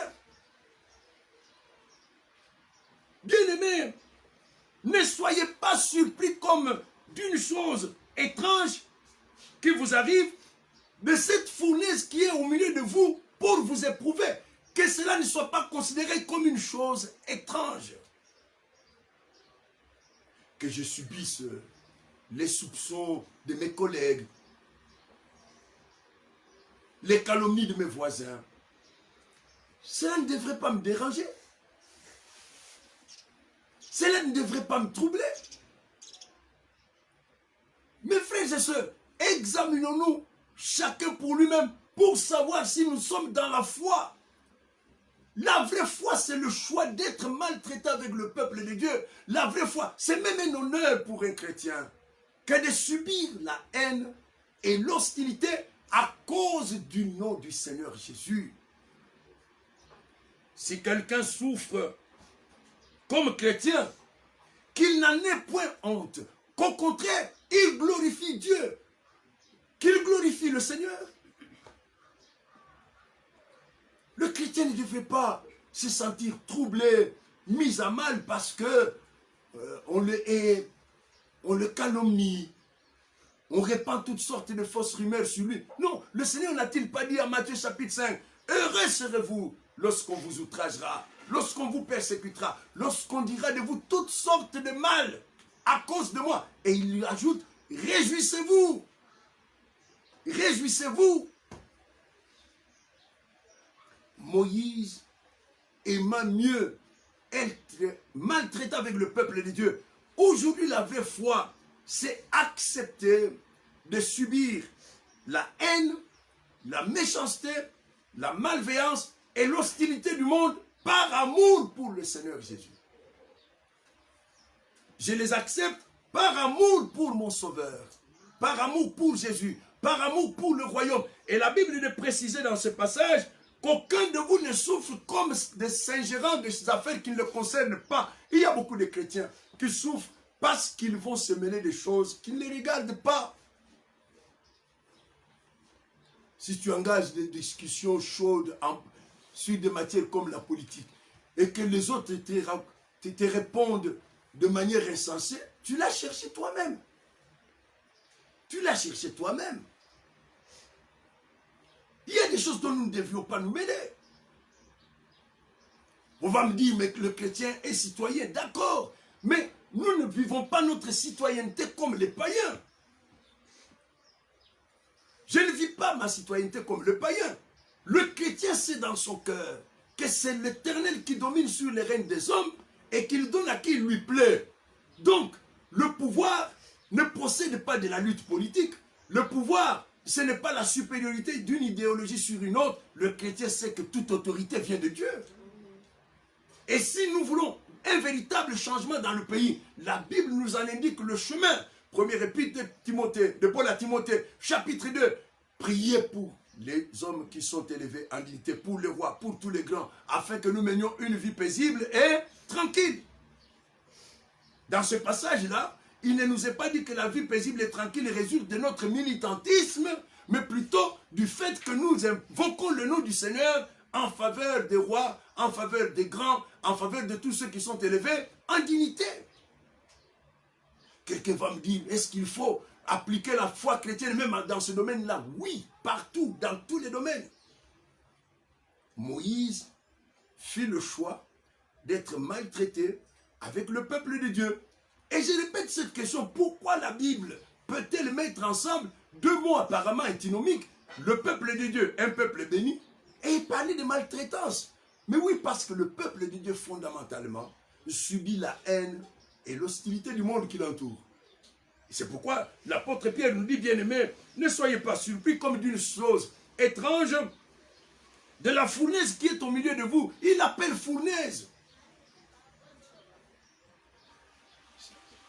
Bien-aimés, ne soyez pas surpris comme d'une chose étrange qui vous arrive, de cette fournaise qui est au milieu de vous pour vous éprouver. Que cela ne soit pas considéré comme une chose étrange. Que je subisse les soupçons de mes collègues, les calomnies de mes voisins. Cela ne devrait pas me déranger. Cela ne devrait pas me troubler. Mes frères et sœurs, examinons-nous chacun pour lui-même pour savoir si nous sommes dans la foi. La vraie foi, c'est le choix d'être maltraité avec le peuple de Dieu. La vraie foi, c'est même un honneur pour un chrétien que de subir la haine et l'hostilité à cause du nom du Seigneur Jésus. Si quelqu'un souffre comme chrétien, qu'il n'en ait point honte, qu'au contraire, il glorifie Dieu, qu'il glorifie le Seigneur. Le chrétien ne devait pas se sentir troublé, mis à mal parce que on le hait, on le calomnie, on répand toutes sortes de fausses rumeurs sur lui. Non, le Seigneur n'a-t-il pas dit à Matthieu chapitre 5, heureux serez-vous lorsqu'on vous outragera, lorsqu'on vous persécutera, lorsqu'on dira de vous toutes sortes de mal à cause de moi. Et il lui ajoute, réjouissez-vous, réjouissez-vous. Moïse aima mieux être maltraité avec le peuple de Dieu. Aujourd'hui, la vraie foi, c'est accepter de subir la haine, la méchanceté, la malveillance et l'hostilité du monde par amour pour le Seigneur Jésus. Je les accepte par amour pour mon Sauveur, par amour pour Jésus, par amour pour le royaume. Et la Bible de préciser dans ce passage qu'aucun de vous ne souffre comme des s'ingérants de ces affaires qui ne le concernent pas. Il y a beaucoup de chrétiens qui souffrent parce qu'ils vont se mêler des choses qui ne les regardent pas. Si tu engages des discussions chaudes sur des matières comme la politique et que les autres te répondent de manière insensée, tu l'as cherché toi-même. Tu l'as cherché toi-même. Il y a des choses dont nous ne devions pas nous mêler. On va me dire, mais le chrétien est citoyen, d'accord. Mais nous ne vivons pas notre citoyenneté comme les païens. Je ne vis pas ma citoyenneté comme le païen. Le chrétien sait dans son cœur que c'est l'Éternel qui domine sur les règnes des hommes et qu'il donne à qui il lui plaît. Donc, le pouvoir ne procède pas de la lutte politique. Le pouvoir, ce n'est pas la supériorité d'une idéologie sur une autre. Le chrétien sait que toute autorité vient de Dieu. Et si nous voulons un véritable changement dans le pays, la Bible nous en indique le chemin. Première épître de Paul à Timothée, chapitre 2. Priez pour les hommes qui sont élevés en dignité, pour les rois, pour tous les grands, afin que nous menions une vie paisible et tranquille. Dans ce passage-là, il ne nous est pas dit que la vie paisible et tranquille résulte de notre militantisme, mais plutôt du fait que nous invoquons le nom du Seigneur en faveur des rois, en faveur des grands, en faveur de tous ceux qui sont élevés en dignité. Quelqu'un va me dire, est-ce qu'il faut appliquer la foi chrétienne même dans ce domaine-là? Oui, partout, dans tous les domaines. Moïse fit le choix d'être maltraité avec le peuple de Dieu. Et je répète cette question, pourquoi la Bible peut-elle mettre ensemble deux mots apparemment antinomiques, le peuple de Dieu, un peuple béni, et parler de maltraitance? Mais oui, parce que le peuple de Dieu, fondamentalement, subit la haine et l'hostilité du monde qui l'entoure. C'est pourquoi l'apôtre Pierre nous dit, bien-aimés, ne soyez pas surpris comme d'une chose étrange de la fournaise qui est au milieu de vous. Il l'appelle fournaise.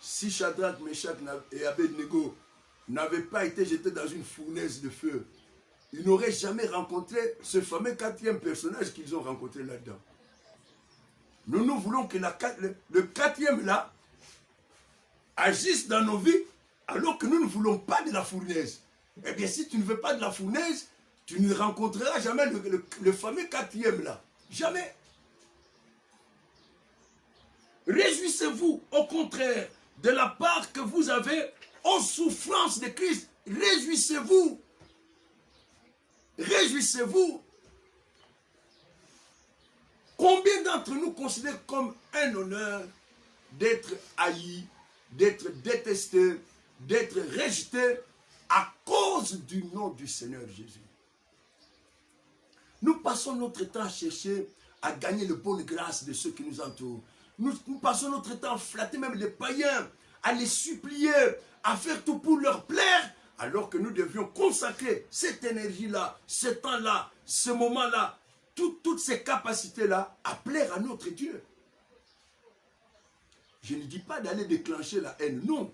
Si Shadrach, Meshach et Abednego n'avaient pas été jetés dans une fournaise de feu, ils n'auraient jamais rencontré ce fameux quatrième personnage qu'ils ont rencontré là-dedans. Nous voulons que le quatrième là agisse dans nos vies alors que nous ne voulons pas de la fournaise. Eh bien, si tu ne veux pas de la fournaise, tu ne rencontreras jamais le fameux quatrième là. Jamais. Réjouissez-vous, au contraire, de la part que vous avez aux souffrances de Christ. Réjouissez-vous. Réjouissez-vous. Combien d'entre nous considèrent comme un honneur d'être haïs, d'être détestés, d'être rejetés à cause du nom du Seigneur Jésus? Nous passons notre temps à chercher à gagner les bonnes grâces de ceux qui nous entourent. Nous passons notre temps à flatter même les païens, à les supplier, à faire tout pour leur plaire, alors que nous devions consacrer cette énergie-là, ce temps-là, ce moment-là, toutes ces capacités-là à plaire à notre Dieu. Je ne dis pas d'aller déclencher la haine, non.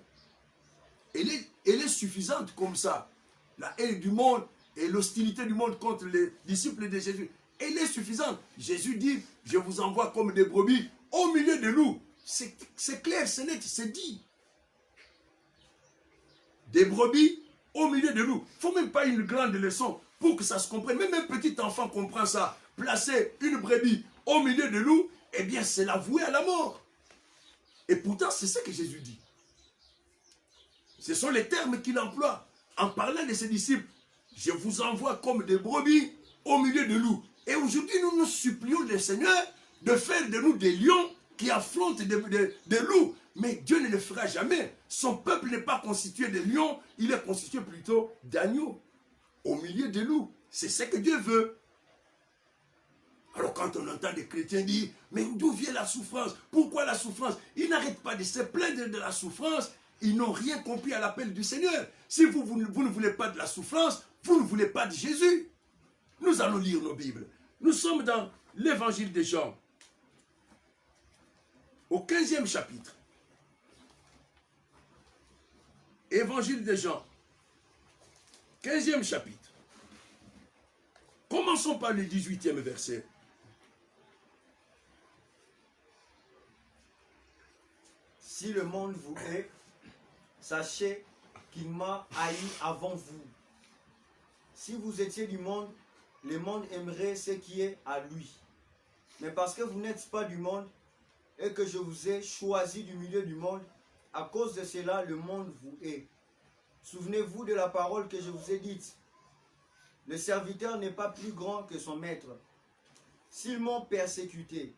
Elle est suffisante comme ça. La haine du monde et l'hostilité du monde contre les disciples de Jésus, elle est suffisante. Jésus dit, je vous envoie comme des brebis au milieu de loups. C'est clair, c'est net, c'est dit. Des brebis au milieu de loups. Il ne faut même pas une grande leçon pour que ça se comprenne. Même un petit enfant comprend ça. Placer une brebis au milieu de loups, eh bien, c'est la vouer à la mort. Et pourtant, c'est ça que Jésus dit. Ce sont les termes qu'il emploie en parlant de ses disciples. Je vous envoie comme des brebis au milieu de loups. Et aujourd'hui, nous nous supplions le Seigneur de faire de nous des lions qui affrontent des loups. Mais Dieu ne le fera jamais. Son peuple n'est pas constitué de lions, il est constitué plutôt d'agneaux. Au milieu des loups. C'est ce que Dieu veut. Alors quand on entend des chrétiens dire, mais d'où vient la souffrance? Pourquoi la souffrance? Ils n'arrêtent pas de se plaindre de la souffrance. Ils n'ont rien compris à l'appel du Seigneur. Si vous ne voulez pas de la souffrance, vous ne voulez pas de Jésus. Nous allons lire nos Bibles. Nous sommes dans l'évangile de Jean, au 15e chapitre. Évangile de Jean, 15e chapitre. Commençons par le 18e verset. Si le monde vous hait, sachez qu'il m'a haï avant vous. Si vous étiez du monde, le monde aimerait ce qui est à lui. Mais parce que vous n'êtes pas du monde et que je vous ai choisi du milieu du monde, à cause de cela, le monde vous hait. Souvenez-vous de la parole que je vous ai dite. Le serviteur n'est pas plus grand que son maître. S'ils m'ont persécuté,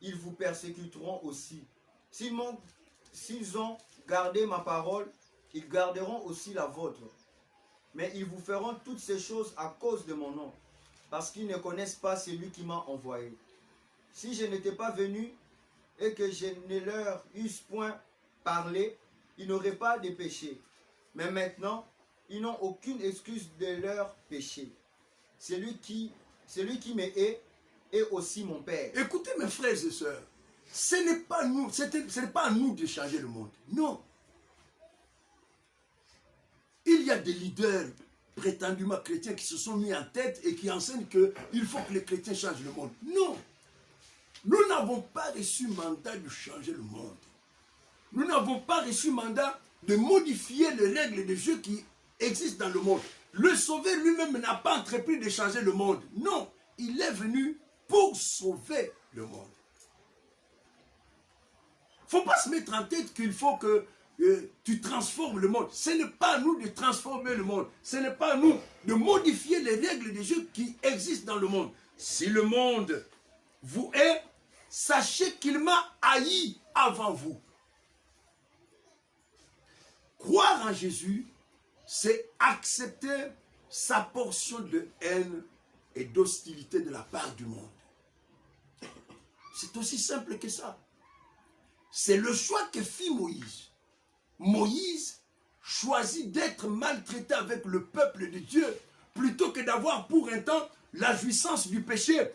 ils vous persécuteront aussi. S'ils ont gardé ma parole, ils garderont aussi la vôtre. Mais ils vous feront toutes ces choses à cause de mon nom, parce qu'ils ne connaissent pas celui qui m'a envoyé. Si je n'étais pas venu et que je ne leur eusse point parlé, ils n'auraient pas de péché. Mais maintenant, ils n'ont aucune excuse de leur péché. Celui qui me hait est aussi mon Père. Écoutez mes frères et sœurs, ce n'est pas nous, ce n'est pas à nous de changer le monde. Non. Il y a des leaders prétendument chrétiens qui se sont mis en tête et qui enseignent qu'il faut que les chrétiens changent le monde. Non. Nous n'avons pas reçu mandat de changer le monde. Nous n'avons pas reçu mandat de modifier les règles de Dieu qui existent dans le monde. Le Sauveur lui-même n'a pas entrepris de changer le monde. Non. Il est venu pour sauver le monde. Il ne faut pas se mettre en tête qu'il faut que tu transformes le monde. Ce n'est pas à nous de transformer le monde. Ce n'est pas à nous de modifier les règles de Dieu qui existent dans le monde. Si le monde vous hait, sachez qu'il m'a haï avant vous. Croire en Jésus, c'est accepter sa portion de haine et d'hostilité de la part du monde. C'est aussi simple que ça. C'est le choix que fit Moïse. Moïse choisit d'être maltraité avec le peuple de Dieu plutôt que d'avoir pour un temps la jouissance du péché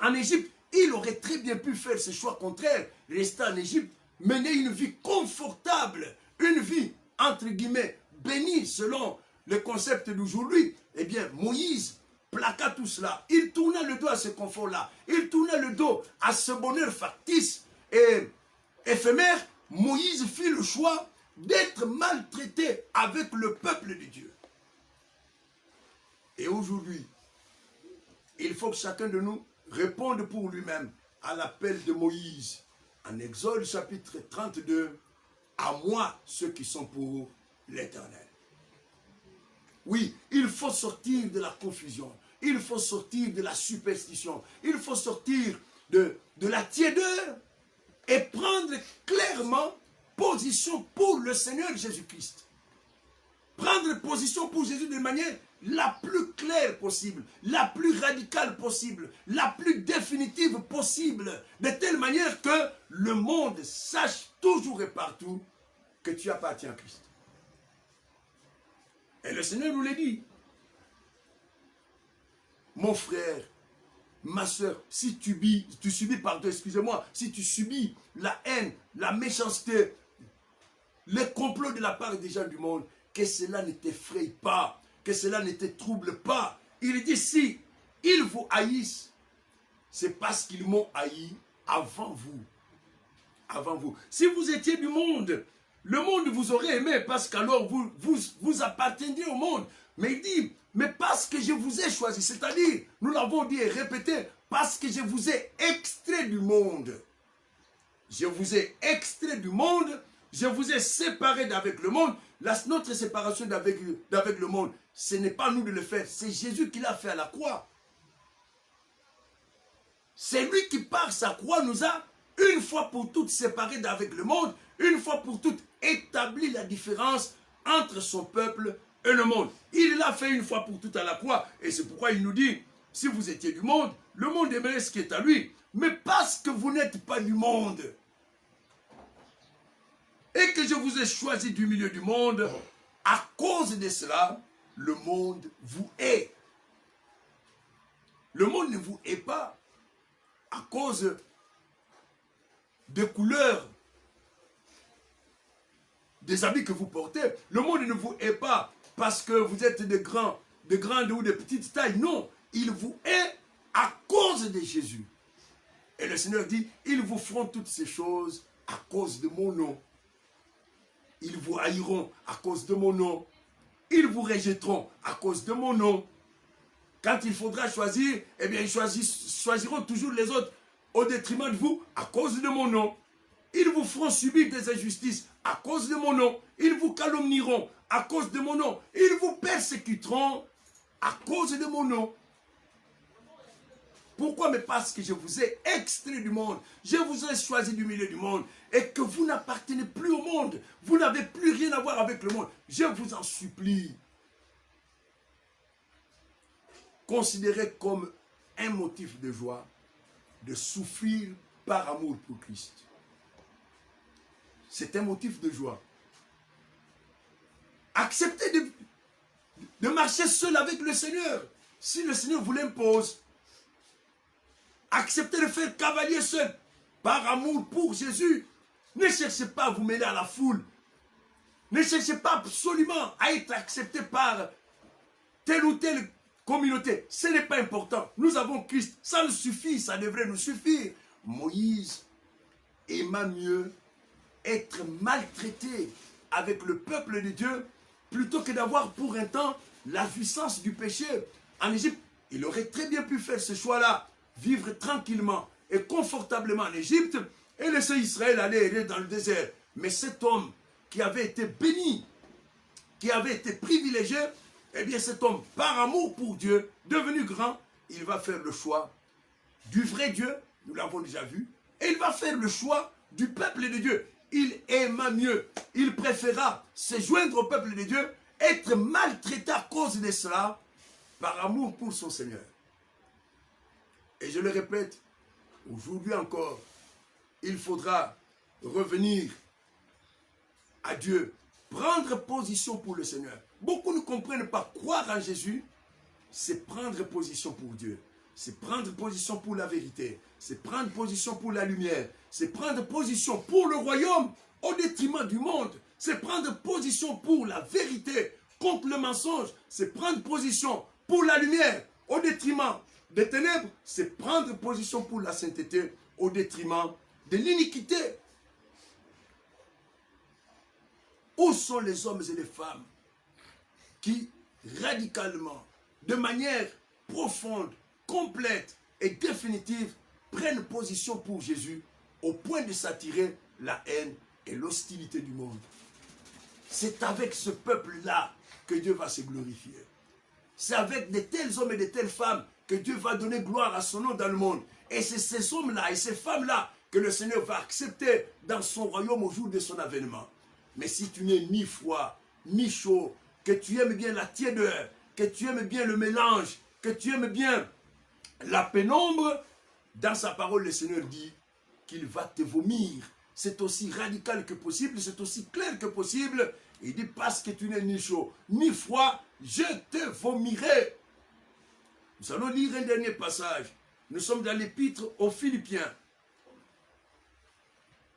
en Égypte. Il aurait très bien pu faire ce choix contraire, rester en Égypte, mener une vie confortable, une vie entre guillemets bénie selon le concept d'aujourd'hui. Eh bien, Moïse plaqua tout cela. Il tourna le dos à ce confort-là. Il tourna le dos à ce bonheur factice et éphémère. Moïse fit le choix d'être maltraité avec le peuple de Dieu. Et aujourd'hui, il faut que chacun de nous réponde pour lui-même à l'appel de Moïse. En Exode chapitre 32, à moi ceux qui sont pour l'Éternel. Oui, il faut sortir de la confusion. Il faut sortir de la superstition. Il faut sortir de la tiédeur et prendre clairement position pour le Seigneur Jésus-Christ. Prendre position pour Jésus de manière la plus claire possible, la plus radicale possible, la plus définitive possible, de telle manière que le monde sache toujours et partout que tu appartiens à Christ. Et le Seigneur nous l'a dit. Mon frère, ma soeur, si tu subis, pardon, excusez-moi, si tu subis la haine, la méchanceté, les complots de la part des gens du monde, que cela ne t'effraie pas, que cela ne te trouble pas. Il dit, si ils vous haïssent, c'est parce qu'ils m'ont haï avant vous. avant vous. Si vous étiez du monde, le monde vous aurait aimé parce qu'alors vous apparteniez au monde. Mais il dit, mais parce que je vous ai choisi, c'est-à-dire, nous l'avons dit et répété, parce que je vous ai extrait du monde. Je vous ai extrait du monde, je vous ai séparé d'avec le monde. Notre séparation d'avec le monde, ce n'est pas nous de le faire, c'est Jésus qui l'a fait à la croix. C'est lui qui, par sa croix, nous a une fois pour toutes séparés d'avec le monde, une fois pour toutes établi la différence entre son peuple et le monde. Il l'a fait une fois pour toutes à la croix, et c'est pourquoi il nous dit, si vous étiez du monde, le monde aimerait ce qui est à lui, mais parce que vous n'êtes pas du monde, et que je vous ai choisi du milieu du monde, à cause de cela, le monde vous hait. Le monde ne vous hait pas à cause de couleurs des habits que vous portez. Le monde ne vous hait pas parce que vous êtes de grandes ou de petites tailles. Non, il vous hait à cause de Jésus. Et le Seigneur dit, ils vous feront toutes ces choses à cause de mon nom. Ils vous haïront à cause de mon nom. Ils vous rejetteront à cause de mon nom. Quand il faudra choisir, eh bien, ils choisiront toujours les autres au détriment de vous à cause de mon nom. Ils vous feront subir des injustices à cause de mon nom. Ils vous calomnieront à cause de mon nom. Ils vous persécuteront à cause de mon nom. Pourquoi? Mais parce que je vous ai extrait du monde. Je vous ai choisi du milieu du monde. Et que vous n'appartenez plus au monde. Vous n'avez plus rien à voir avec le monde. Je vous en supplie. Considérez comme un motif de joie de souffrir par amour pour Christ. C'est un motif de joie. Acceptez de marcher seul avec le Seigneur. Si le Seigneur vous l'impose, acceptez de faire cavalier seul par amour pour Jésus. Ne cherchez pas à vous mêler à la foule. Ne cherchez pas absolument à être accepté par telle ou telle communauté. Ce n'est pas important. Nous avons Christ. Ça nous suffit. Ça devrait nous suffire. Moïse aima mieux être maltraité avec le peuple de Dieu plutôt que d'avoir pour un temps la puissance du péché. En Égypte, il aurait très bien pu faire ce choix-là, vivre tranquillement et confortablement en Égypte et laisser Israël aller dans le désert. Mais cet homme qui avait été béni, qui avait été privilégié, eh bien cet homme, par amour pour Dieu, devenu grand, il va faire le choix du vrai Dieu, nous l'avons déjà vu, et il va faire le choix du peuple de Dieu. Il aima mieux, il préféra se joindre au peuple de Dieu, être maltraité à cause de cela, par amour pour son Seigneur. Et je le répète, aujourd'hui encore, il faudra revenir à Dieu, prendre position pour le Seigneur. Beaucoup ne comprennent pas croire en Jésus, c'est prendre position pour Dieu. C'est prendre position pour la vérité. C'est prendre position pour la lumière. C'est prendre position pour le royaume au détriment du monde. C'est prendre position pour la vérité contre le mensonge. C'est prendre position pour la lumière au détriment des ténèbres. C'est prendre position pour la sainteté au détriment de l'iniquité. Où sont les hommes et les femmes qui, radicalement, de manière profonde, complète et définitive, prennent position pour Jésus au point de s'attirer la haine et l'hostilité du monde? C'est avec ce peuple-là que Dieu va se glorifier. C'est avec de tels hommes et de telles femmes que Dieu va donner gloire à son nom dans le monde. Et c'est ces hommes-là et ces femmes-là que le Seigneur va accepter dans son royaume au jour de son avènement. Mais si tu n'es ni froid, ni chaud, que tu aimes bien la tiédeur, que tu aimes bien le mélange, que tu aimes bien la pénombre, dans sa parole, le Seigneur dit qu'il va te vomir. C'est aussi radical que possible, c'est aussi clair que possible. Il dit, parce que tu n'es ni chaud, ni froid, je te vomirai. Nous allons lire un dernier passage. Nous sommes dans l'épître aux Philippiens.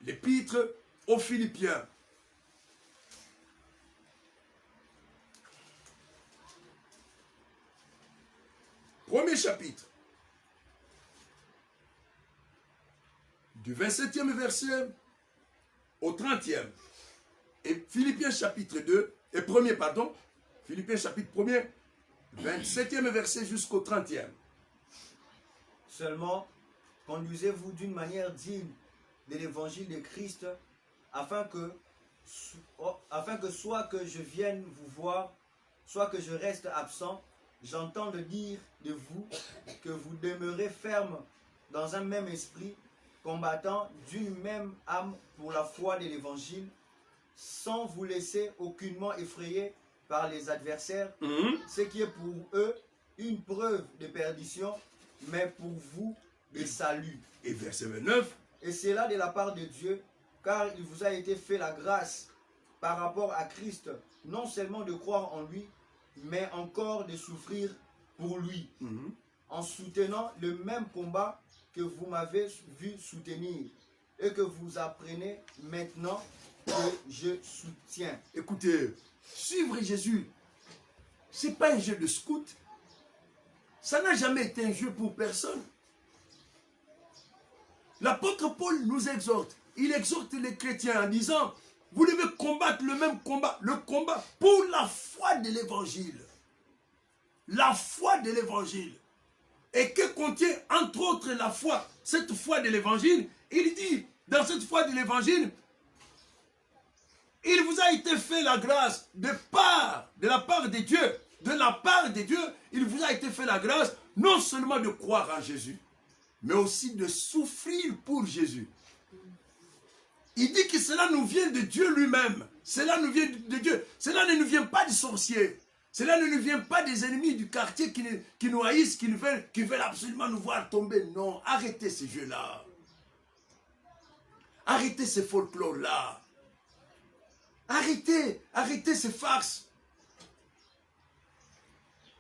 L'épître aux Philippiens. Premier chapitre. Du 27e verset au 30e. Et Philippiens chapitre 2, et 1er, pardon, Philippiens chapitre 1er, 27e verset jusqu'au 30e. Seulement, conduisez-vous d'une manière digne de l'évangile de Christ, afin que soit que je vienne vous voir, soit que je reste absent, j'entende dire de vous que vous demeurez ferme dans un même esprit, combattant d'une même âme pour la foi de l'évangile, sans vous laisser aucunement effrayer par les adversaires, ce qui est pour eux une preuve de perdition, mais pour vous de salut. Et verset 29. Et c'est là de la part de Dieu, car il vous a été fait la grâce par rapport à Christ, non seulement de croire en lui, mais encore de souffrir pour lui, en soutenant le même combat que vous m'avez vu soutenir et que vous apprenez maintenant que je soutiens. Écoutez, suivre Jésus, ce n'est pas un jeu de scout. Ça n'a jamais été un jeu pour personne. L'apôtre Paul nous exhorte. Il exhorte les chrétiens en disant, vous devez combattre le même combat, le combat pour la foi de l'évangile. La foi de l'évangile. Et que contient entre autres la foi, cette foi de l'évangile? Il dit, dans cette foi de l'évangile, il vous a été fait la grâce de la part de Dieu. De la part de Dieu, il vous a été fait la grâce non seulement de croire en Jésus, mais aussi de souffrir pour Jésus. Il dit que cela nous vient de Dieu lui-même. Cela nous vient de Dieu. Cela ne nous vient pas des sorciers. Cela ne nous vient pas des ennemis du quartier qui nous haïssent, qui veulent absolument nous voir tomber. Non, arrêtez ces jeux-là. Arrêtez ces folklores-là. Arrêtez ces farces.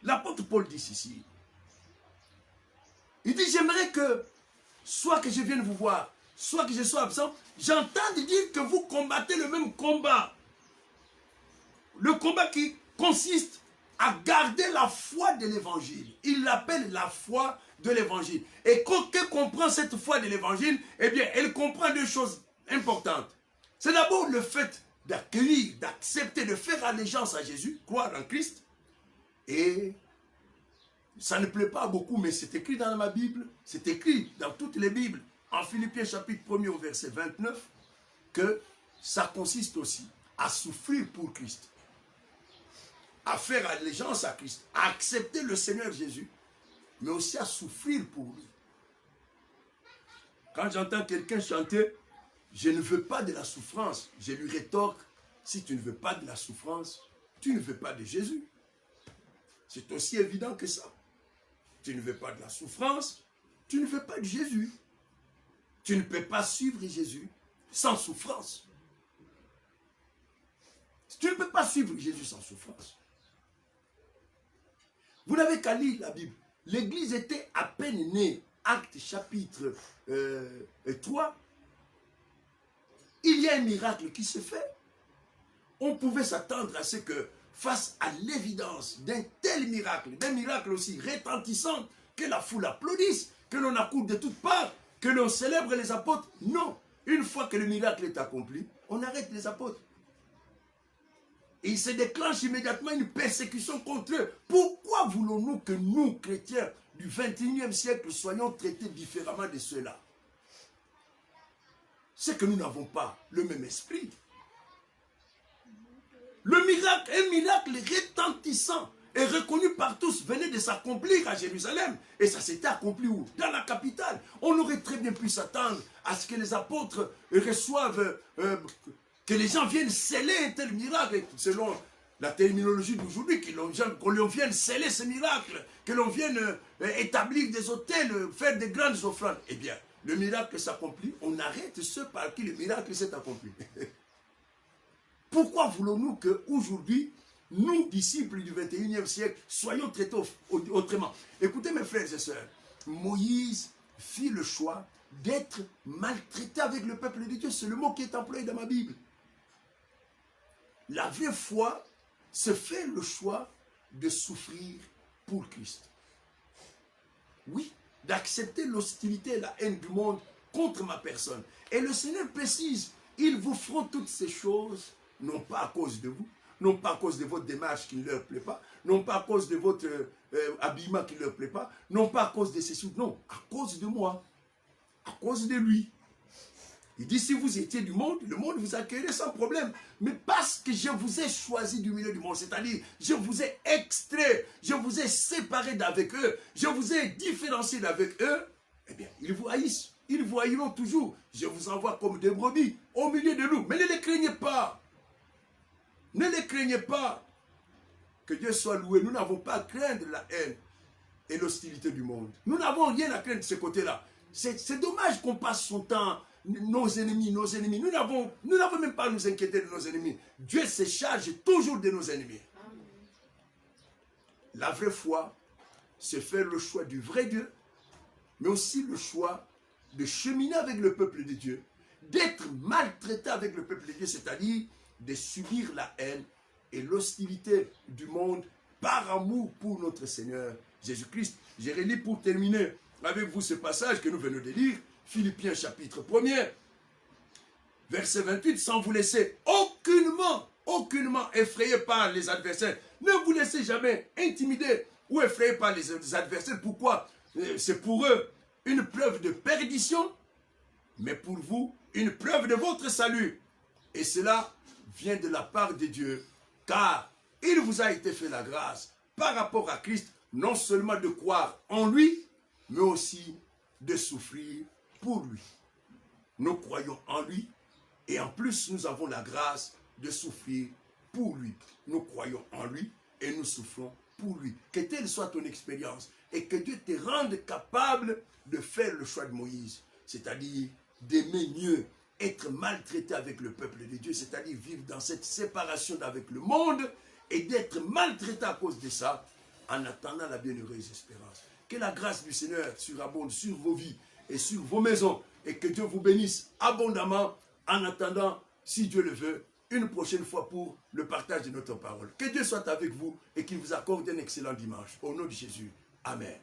L'apôtre Paul dit ceci. Il dit, j'aimerais que, soit que je vienne vous voir, soit que je sois absent, j'entends dire que vous combattez le même combat. Le combat qui consiste à garder la foi de l'évangile. Il l'appelle la foi de l'évangile. Et que comprend cette foi de l'évangile? Eh bien, elle comprend deux choses importantes. C'est d'abord le fait d'accueillir, d'accepter, de faire allégeance à Jésus, croire en Christ. Et ça ne plaît pas à beaucoup, mais c'est écrit dans ma Bible, c'est écrit dans toutes les Bibles, en Philippiens chapitre 1er au verset 29, que ça consiste aussi à souffrir pour Christ, à faire allégeance à Christ, à accepter le Seigneur Jésus, mais aussi à souffrir pour lui. Quand j'entends quelqu'un chanter, je ne veux pas de la souffrance, je lui rétorque, si tu ne veux pas de la souffrance, tu ne veux pas de Jésus. C'est aussi évident que ça. Tu ne veux pas de la souffrance, tu ne veux pas de Jésus. Tu ne peux pas suivre Jésus sans souffrance. Tu ne peux pas suivre Jésus sans souffrance. Vous n'avez qu'à lire la Bible. L'Église était à peine née. Actes chapitre 3. Il y a un miracle qui se fait. On pouvait s'attendre à ce que, face à l'évidence d'un tel miracle, d'un miracle aussi retentissant, que la foule applaudisse, que l'on accourt de toutes parts, que l'on célèbre les apôtres. Non, une fois que le miracle est accompli, on arrête les apôtres. Et il se déclenche immédiatement une persécution contre eux. Pourquoi voulons-nous que nous, chrétiens du 21e siècle, soyons traités différemment de ceux-là? C'est que nous n'avons pas le même esprit. Le miracle, un miracle retentissant et reconnu par tous, venait de s'accomplir à Jérusalem. Et ça s'était accompli où? Dans la capitale. On aurait très bien pu s'attendre à ce que les apôtres reçoivent, que les gens viennent sceller un tel miracle, selon la terminologie d'aujourd'hui, qu'on l'on vienne sceller ce miracle, que l'on vienne établir des autels, faire des grandes offrandes. Eh bien, le miracle s'accomplit, on arrête ceux par qui le miracle s'est accompli. Pourquoi voulons-nous qu'aujourd'hui, nous, disciples du 21e siècle, soyons traités autrement? Écoutez mes frères et sœurs, Moïse fit le choix d'être maltraité avec le peuple de Dieu. C'est le mot qui est employé dans ma Bible. La vraie foi se fait le choix de souffrir pour Christ. Oui, d'accepter l'hostilité et la haine du monde contre ma personne. Et le Seigneur précise, ils vous feront toutes ces choses, non pas à cause de vous, non pas à cause de votre démarche qui ne leur plaît pas, non pas à cause de votre habillement qui ne leur plaît pas, non pas à cause de ceci, non, à cause de moi, à cause de lui. Il dit, si vous étiez du monde, le monde vous accueillerait sans problème. Mais parce que je vous ai choisi du milieu du monde, c'est-à-dire, je vous ai extrait, je vous ai séparé d'avec eux, je vous ai différencié d'avec eux, eh bien, ils vous haïssent. Ils vous haïront toujours. Je vous envoie comme des brebis au milieu de loups. Mais ne les craignez pas. Ne les craignez pas. Que Dieu soit loué. Nous n'avons pas à craindre la haine et l'hostilité du monde. Nous n'avons rien à craindre de ce côté-là. C'est dommage qu'on passe son temps, nos ennemis. Nous n'avons même pas à nous inquiéter de nos ennemis. Dieu se charge toujours de nos ennemis. La vraie foi, c'est faire le choix du vrai Dieu, mais aussi le choix de cheminer avec le peuple de Dieu, d'être maltraité avec le peuple de Dieu, c'est-à-dire de subir la haine et l'hostilité du monde par amour pour notre Seigneur Jésus-Christ. Je relis pour terminer avec vous ce passage que nous venons de lire, Philippiens chapitre 1er, verset 28, sans vous laisser aucunement effrayé par les adversaires. Ne vous laissez jamais intimider ou effrayer par les adversaires. Pourquoi? C'est pour eux une preuve de perdition, mais pour vous, une preuve de votre salut. Et cela vient de la part de Dieu, car il vous a été fait la grâce, par rapport à Christ, non seulement de croire en lui, mais aussi de souffrir pour lui. Nous croyons en lui, et en plus, nous avons la grâce de souffrir pour lui. Nous croyons en lui, et nous souffrons pour lui. Que telle soit ton expérience, et que Dieu te rende capable de faire le choix de Moïse, c'est-à-dire d'aimer mieux, être maltraité avec le peuple de Dieu, c'est-à-dire vivre dans cette séparation avec le monde et d'être maltraité à cause de ça, en attendant la bienheureuse espérance. Que la grâce du Seigneur surabonde sur vos vies et sur vos maisons et que Dieu vous bénisse abondamment en attendant, si Dieu le veut, une prochaine fois pour le partage de notre parole. Que Dieu soit avec vous et qu'il vous accorde un excellent dimanche. Au nom de Jésus. Amen.